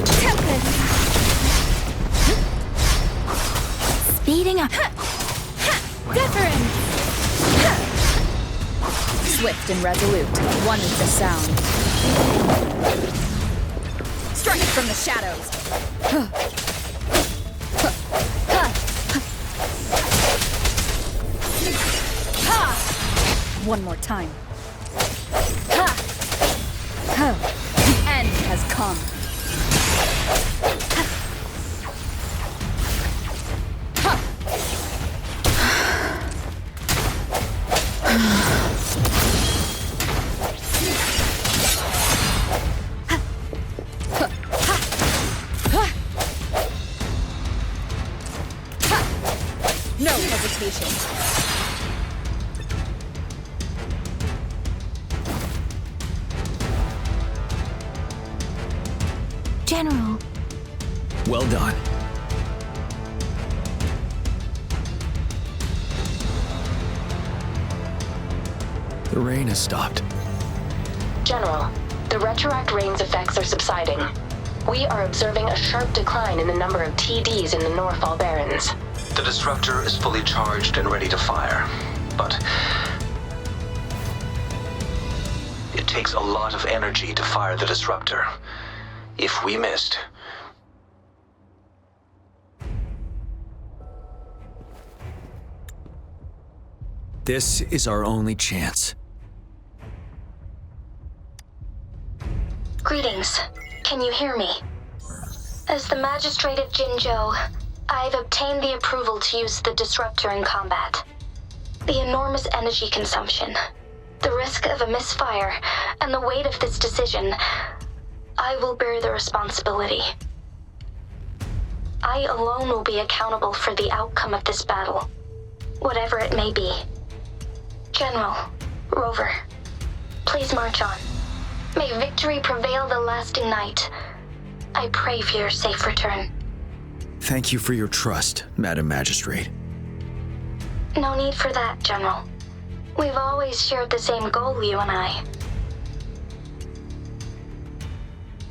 Tempest! Speeding up. Deference! Swift and resolute, one with the sound. Strike from the shadows. One more time. The end has come. No hesitation. General. Well done. The rain has stopped. General, the retroact rain's effects are subsiding. We are observing a sharp decline in the number of TDs in the Norfall Barrens. The disruptor is fully charged and ready to fire, but it takes a lot of energy to fire the disruptor. If we missed, this is our only chance. Greetings. Can you hear me? As the Magistrate of Jinzhou, I've obtained the approval to use the disruptor in combat. The enormous energy consumption, the risk of a misfire, and the weight of this decision, I will bear the responsibility. I alone will be accountable for the outcome of this battle, whatever it may be. General, Rover, please march on. May victory prevail the lasting night. I pray for your safe return. Thank you for your trust, Madam Magistrate. No need for that, General. We've always shared the same goal, you and I.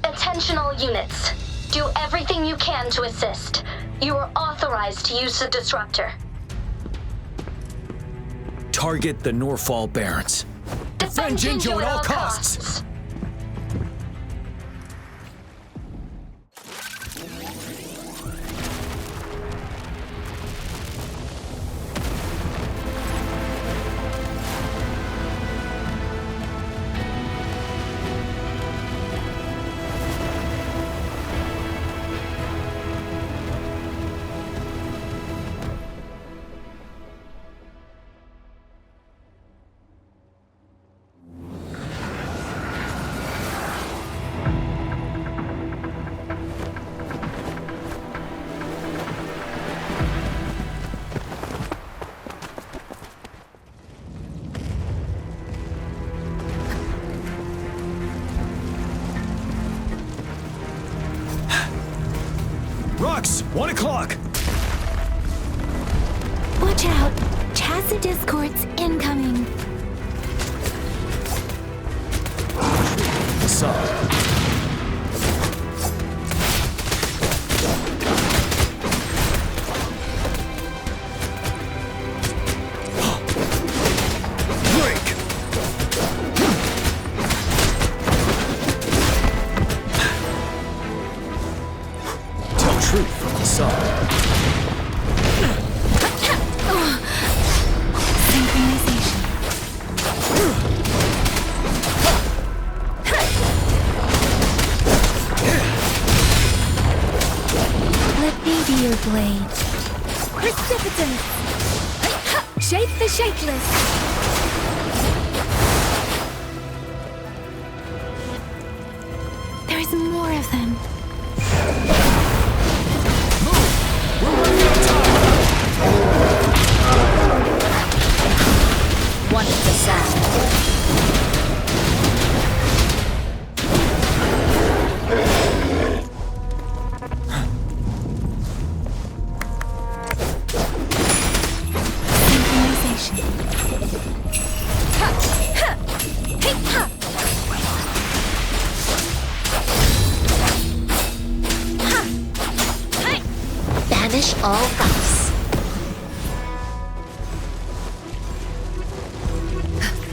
Attention all units. Do everything you can to assist. You are authorized to use the disruptor. Target the Norfall Barrens. Defend Jinzhou at all costs. Rux, 1 o'clock. Watch out! Chassis discords incoming. Sup? Shapeless. There's more of them. Move! We're running out of time! One with the sound. Banish all thoughts.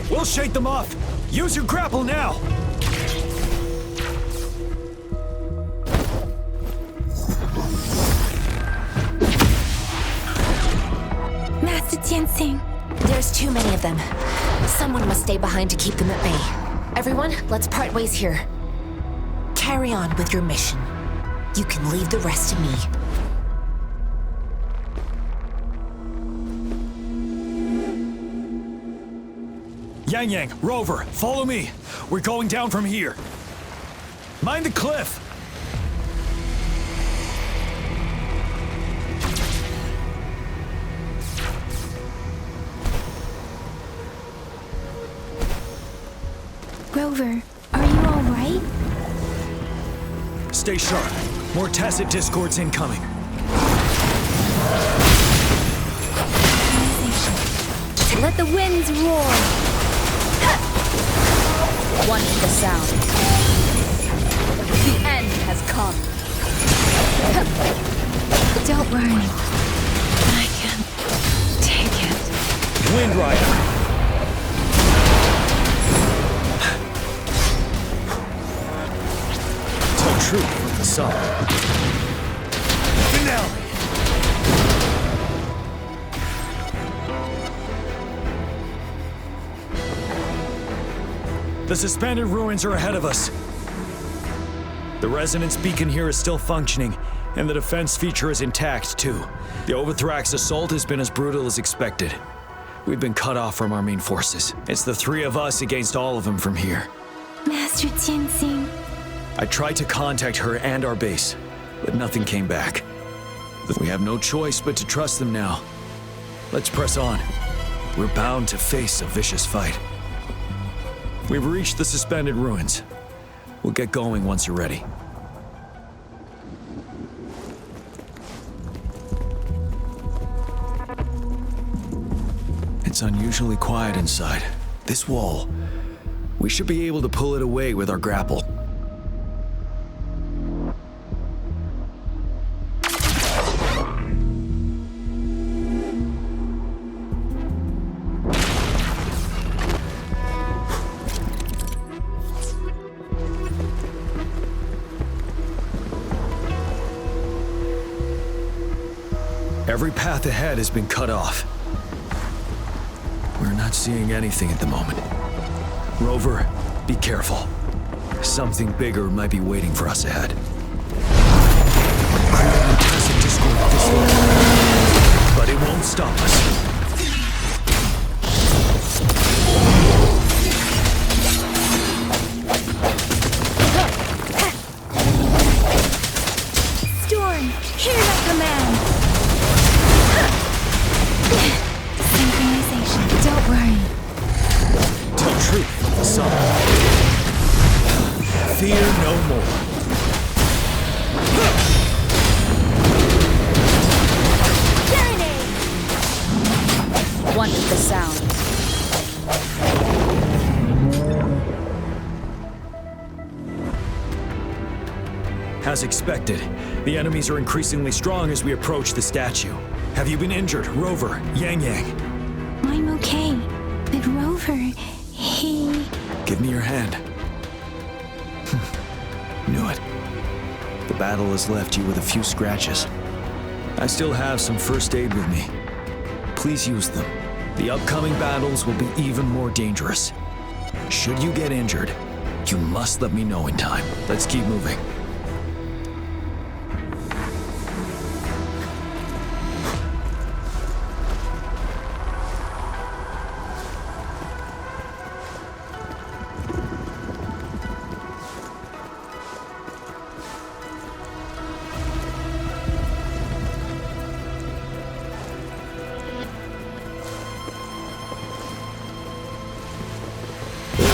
We'll That'll shake them off. Use your grapple now. Master Jinsing. There's too many of them. Someone must stay behind to keep them at bay. Everyone, let's part ways here. Carry on with your mission. You can leave the rest to me. Yang, Rover, follow me. We're going down from here. Mind the cliff. Rover, are you all right? Stay sharp. More tacit discords incoming. Let the winds roar. One with the sound. The end has come. Don't worry. I can take it. Wind Rider. Tell truth with the sun. Finale. The suspended ruins are ahead of us. The resonance beacon here is still functioning, and the defense feature is intact, too. The Overthrax assault has been as brutal as expected. We've been cut off from our main forces. It's the three of us against all of them from here. Master Jinsing. I tried to contact her and our base, but nothing came back. We have no choice but to trust them now. Let's press on. We're bound to face a vicious fight. We've reached the suspended ruins. We'll get going once you're ready. It's unusually quiet inside. This wall, we should be able to pull it away with our grapple. Every path ahead has been cut off. We're not seeing anything at the moment. Rover, be careful. Something bigger might be waiting for us ahead. But it won't stop us. Storm, hear my command. Synchronization, don't worry. Tell truth, the sun. Fear no more. One with the sound. As expected, the enemies are increasingly strong as we approach the statue. Have you been injured, Rover, Yang? I'm okay, but Rover, he... Give me your hand. Knew it. The battle has left you with a few scratches. I still have some first aid with me. Please use them. The upcoming battles will be even more dangerous. Should you get injured, you must let me know in time. Let's keep moving.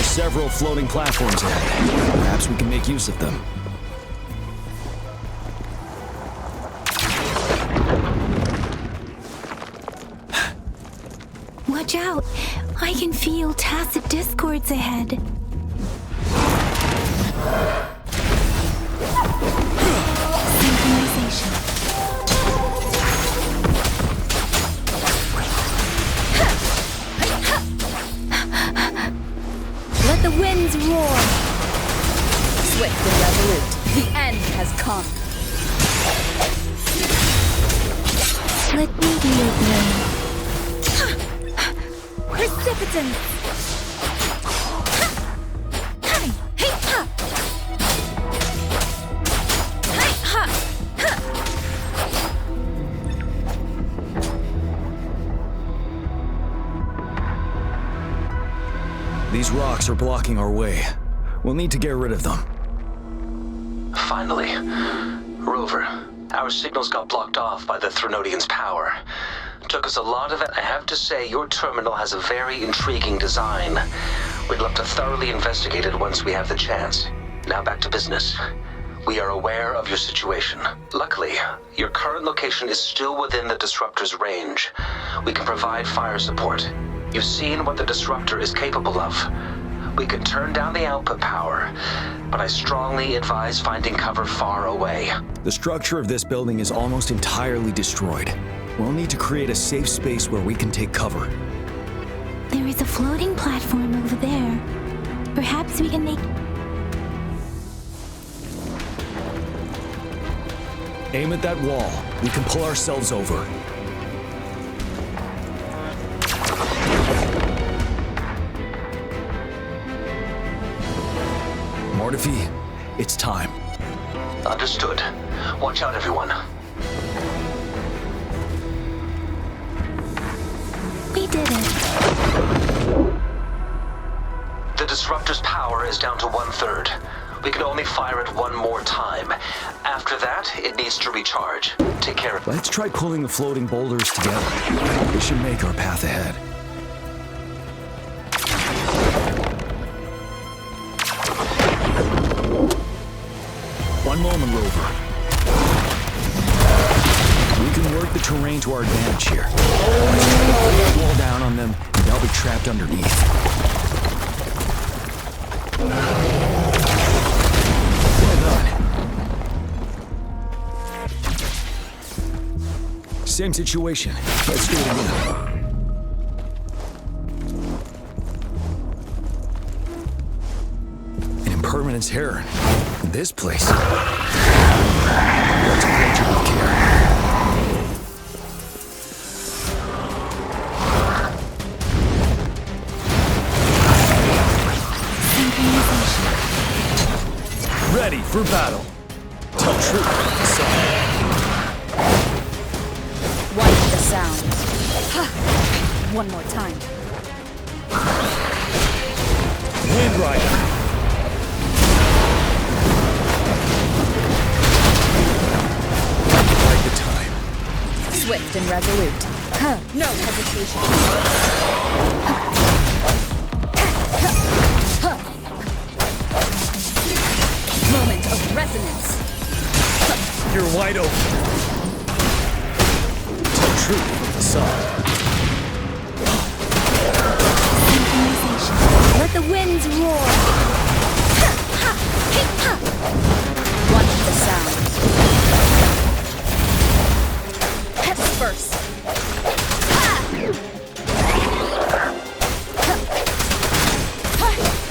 Several floating platforms ahead. Perhaps we can make use of them. Watch out! I can feel tacit discords ahead. Synchronization. resolute. The end has come. Let me lead you. Precipitance! These rocks are blocking our way. We'll need to get rid of them. Finally. Rover, our signals got blocked off by the Threnodian's power. Took us a lot of it. I have to say, your terminal has a very intriguing design. We'd love to thoroughly investigate it once we have the chance. Now back to business. We are aware of your situation. Luckily, your current location is still within the disruptor's range. We can provide fire support. You've seen what the disruptor is capable of. We could turn down the output power, but I strongly advise finding cover far away. The structure of this building is almost entirely destroyed. We'll need to create a safe space where we can take cover. There is a floating platform over there. Perhaps we can make... Aim at that wall. We can pull ourselves over. Mortifi, it's time. Understood. Watch out, everyone. We did it. The disruptor's power is down to 1/3. We can only fire it one more time. After that, it needs to recharge. Take care of it. Let's try pulling the floating boulders together. This should make our path ahead. One moment, Rover. We can work the terrain to our advantage here. Let's wall down on them, and they'll be trapped underneath. Well done. Same situation. Let's do it again. An impermanence heron. In this place. Let's approach it with care. Ready for battle. Tell truth. Watch the sound. One more time. Wind Rider. Right the time. Swift and resolute. No hesitation. Moment of resonance. You're wide open. Tell truth with the song. Let the winds roar. Watch the sound. Head first.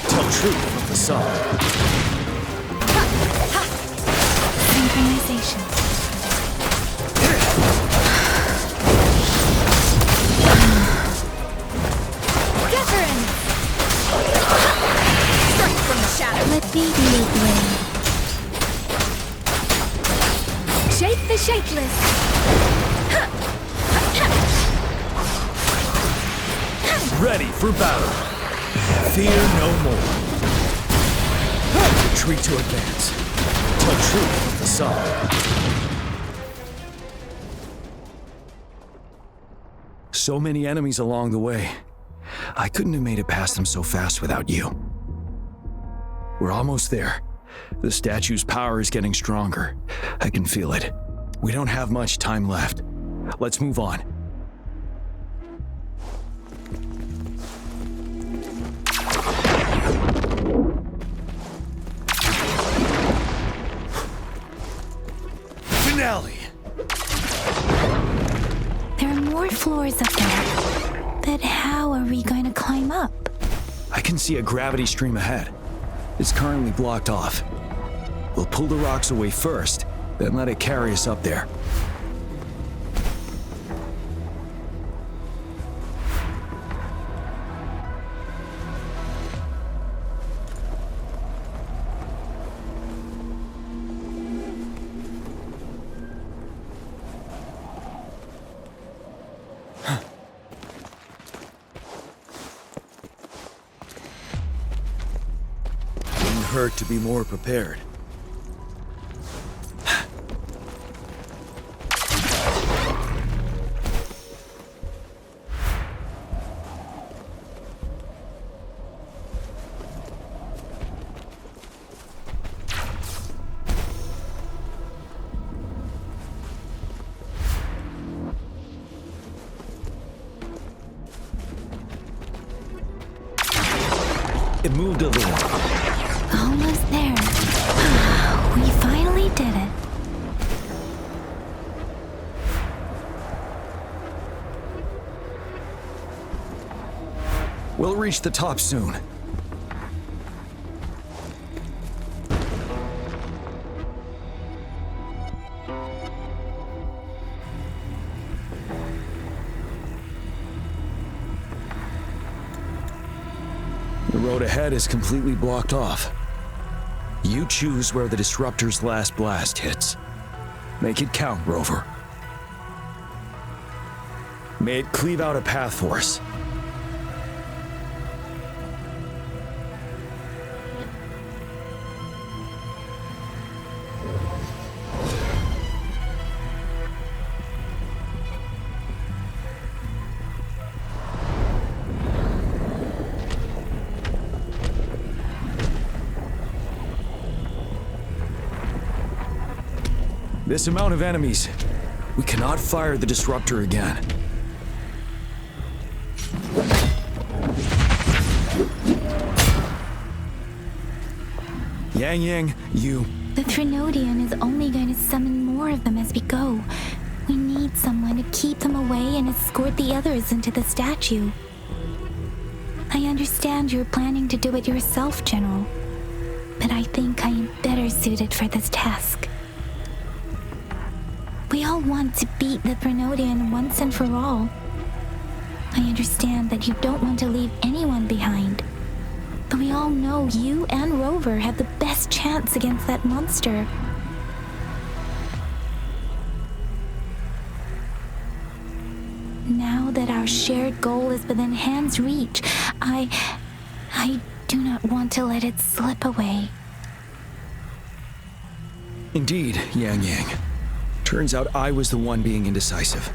Tell truth with the song. Synchronization. Catherine! Strike from the shadow. Let me lead the way. Shake the shakeless. Ready for battle. Fear no more. Retreat to advance. Tell truth with the song. So many enemies along the way. I couldn't have made it past them so fast without you. We're almost there. The statue's power is getting stronger. I can feel it. We don't have much time left. Let's move on. Finale! There are more floors up there. But how are we going to climb up? I can see a gravity stream ahead. It's currently blocked off. We'll pull the rocks away first, then let it carry us up there. Wouldn't hurt to be more prepared. It moved a little. Almost there. We finally did it. We'll reach the top soon. The road ahead is completely blocked off. You choose where the disruptor's last blast hits. Make it count, Rover. May it cleave out a path for us. This amount of enemies, we cannot fire the disruptor again. Yang, you... The Trinodian is only going to summon more of them as we go. We need someone to keep them away and escort the others into the statue. I understand you're planning to do it yourself, General. But I think I am better suited for this task. We all want to beat the Trinodian once and for all. I understand that you don't want to leave anyone behind. But we all know you and Rover have the best chance against that monster. Now that our shared goal is within hand's reach, I do not want to let it slip away. Indeed, Yang. Turns out I was the one being indecisive.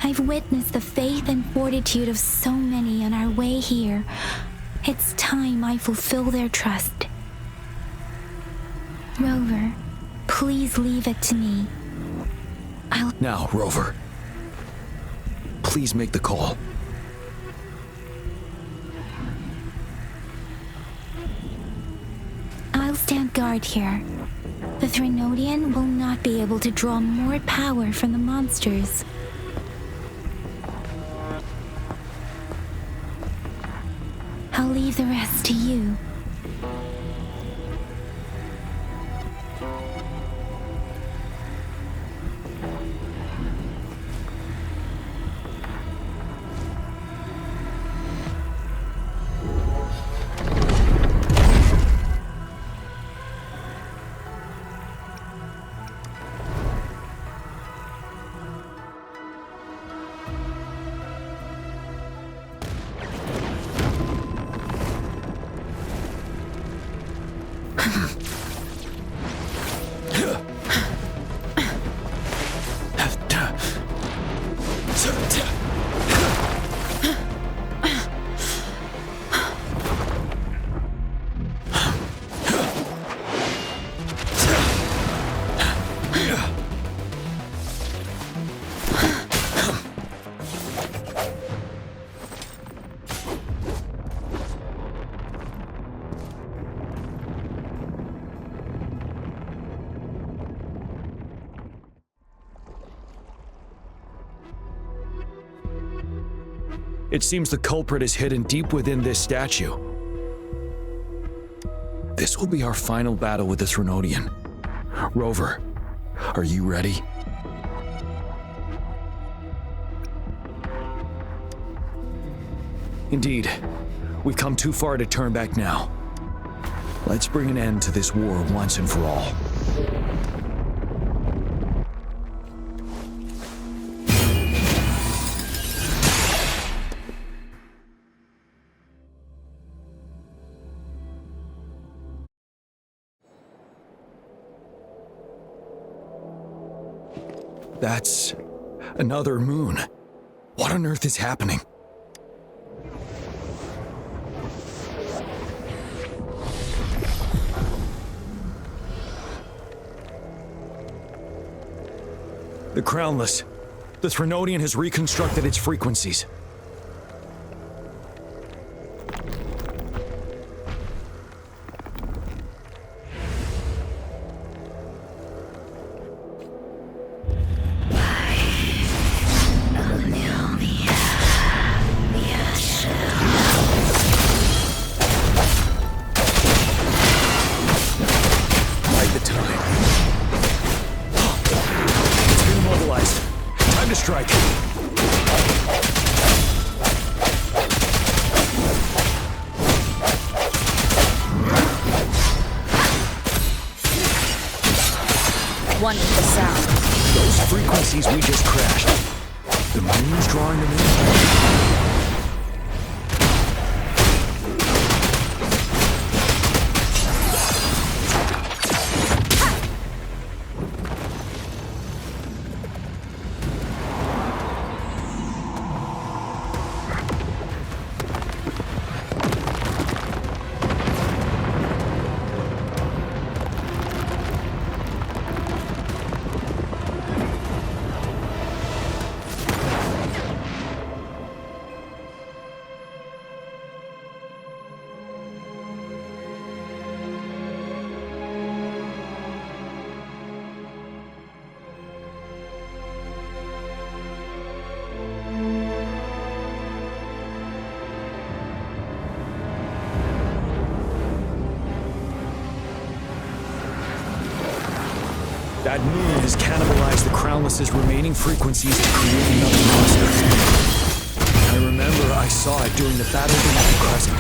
I've witnessed the faith and fortitude of so many on our way here. It's time I fulfill their trust. Rover, please leave it to me. Now, Rover. Please make the call. I'll stand guard here. The Trinodian will not be able to draw more power from the monsters. I'll leave the rest to you. It seems the culprit is hidden deep within this statue. This will be our final battle with this Rhenodian. Rover, are you ready? Indeed, we've come too far to turn back now. Let's bring an end to this war once and for all. That's another moon. What on earth is happening? The Crownless. The Rhenodian has reconstructed its frequencies. One with the sound. Those frequencies we just crashed. The moon's drawing them in. That moon has cannibalized the Crownless's remaining frequencies to create another monster. I remember I saw it during the Battle beneath the Crescent.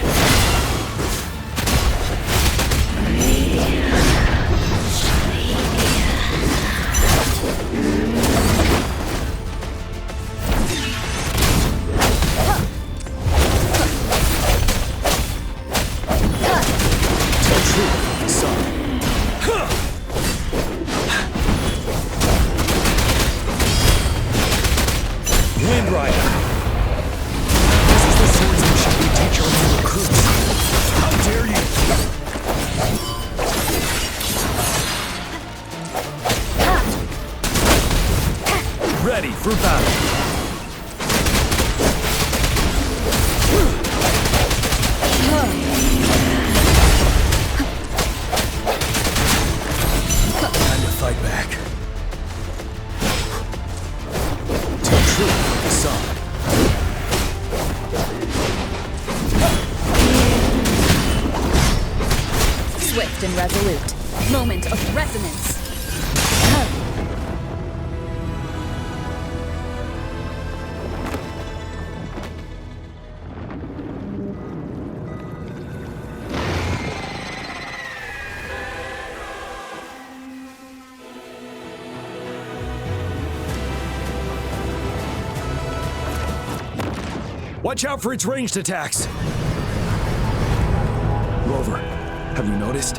Ready for battle. Time to fight back. Too true, son. Swift and resolute. Moment of resonance. Watch out for its ranged attacks! Rover, have you noticed?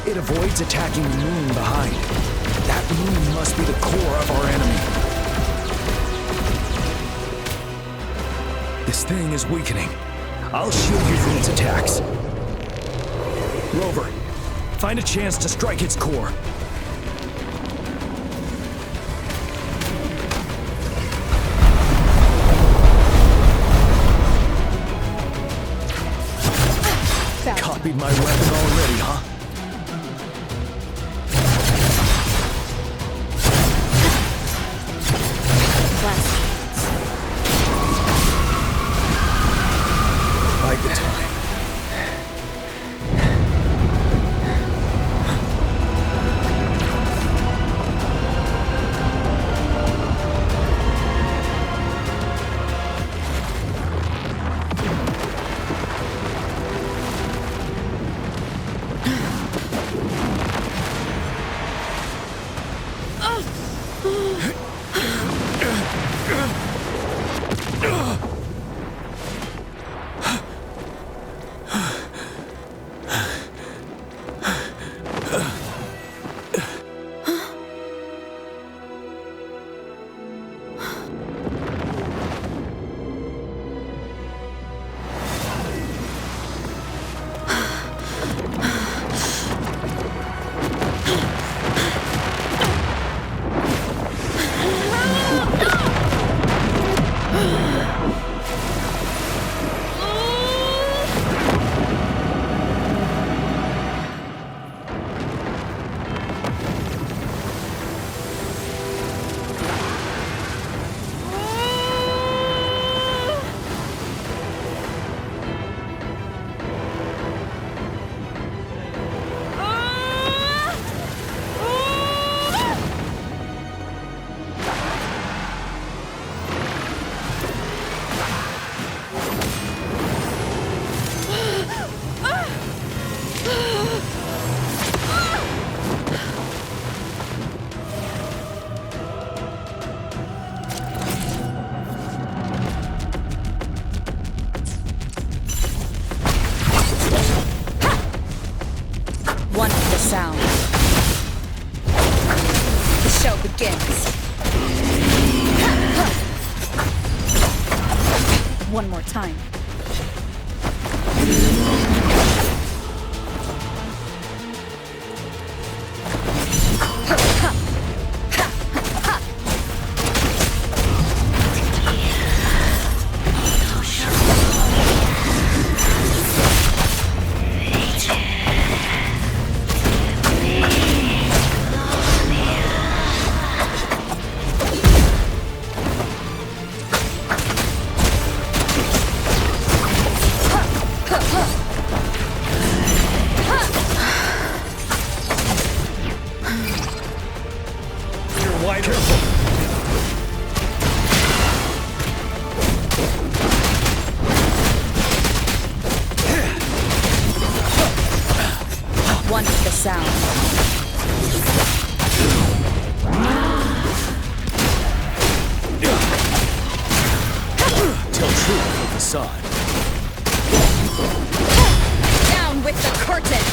It avoids attacking the moon behind. That moon must be the core of our enemy. This thing is weakening. I'll shield you from its attacks. Rover, find a chance to strike its core. Copied my weapon already, huh? Sound. The show begins. One more time. One with the sound. Tell truth with facade. Down with the curtain.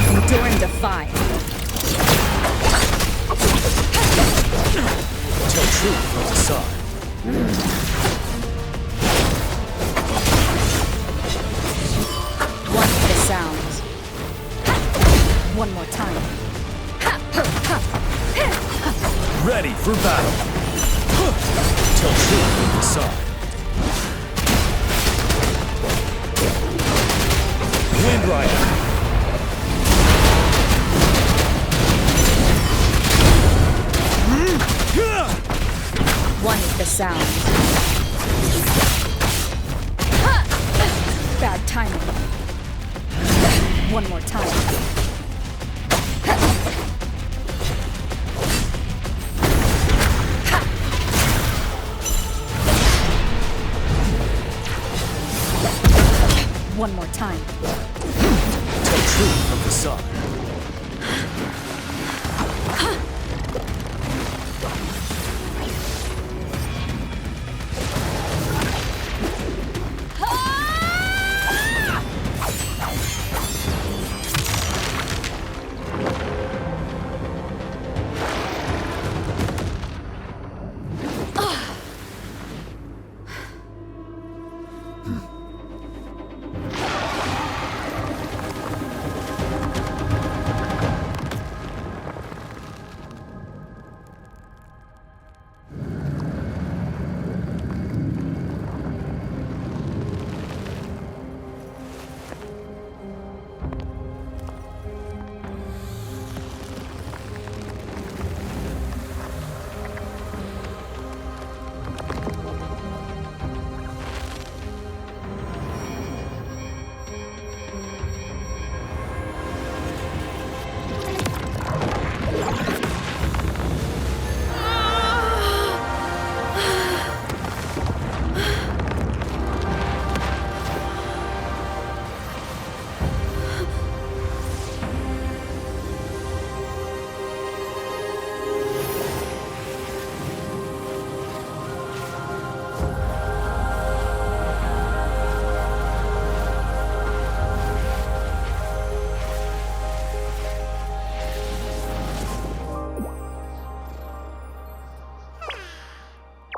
Endure and defy. Tell truth with facade. One with the sounds. One more time. Ready for battle. Tell truth with facade. Wind Rider. One with the sound. Bad timing. One more time. One more time. Tell truth from the sun.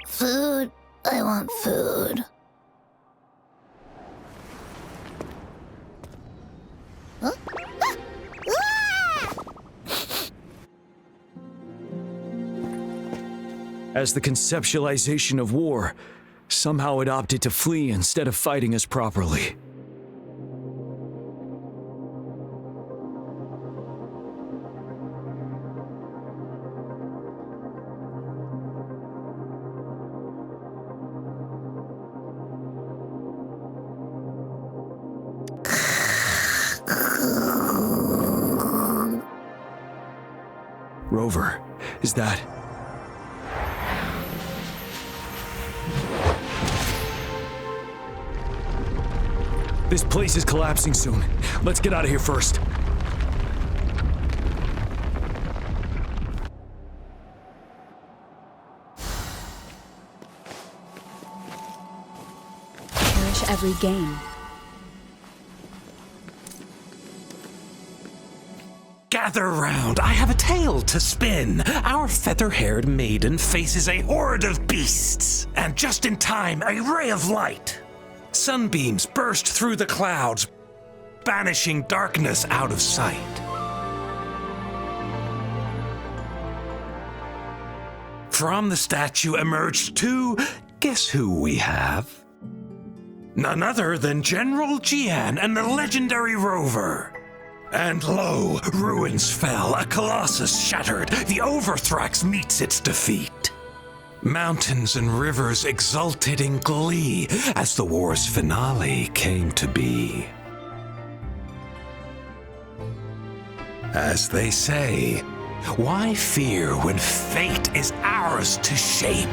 Food. I want food. Huh? Ah! As the conceptualization of war, somehow it opted to flee instead of fighting us properly. Rover, is that... This place is collapsing soon. Let's get out of here first. Cherish every game. Gather round, I have a tale to spin. Our feather-haired maiden faces a horde of beasts. And just in time, a ray of light. Sunbeams burst through the clouds, banishing darkness out of sight. From the statue emerged two, guess who we have? None other than General Jian and the legendary Rover. And lo, ruins fell, a colossus shattered, the Overthrax meets its defeat. Mountains and rivers exulted in glee as the war's finale came to be. As they say, why fear when fate is ours to shape?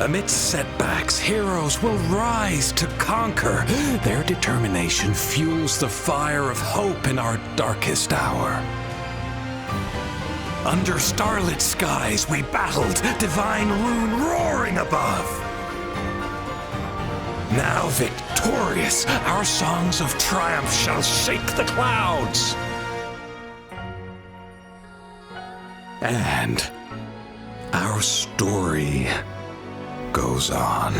Amidst setbacks, heroes will rise to conquer. Their determination fuels the fire of hope in our darkest hour. Under starlit skies we battled, divine rune roaring above. Now victorious, our songs of triumph shall shake the clouds. And our story goes on.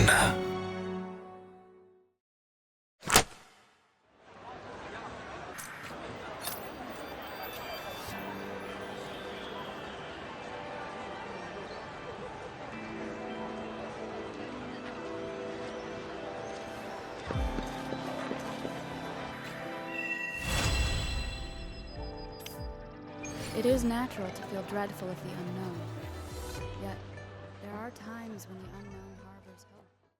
It is natural to feel dreadful of the unknown. Yet, there are times when the unknown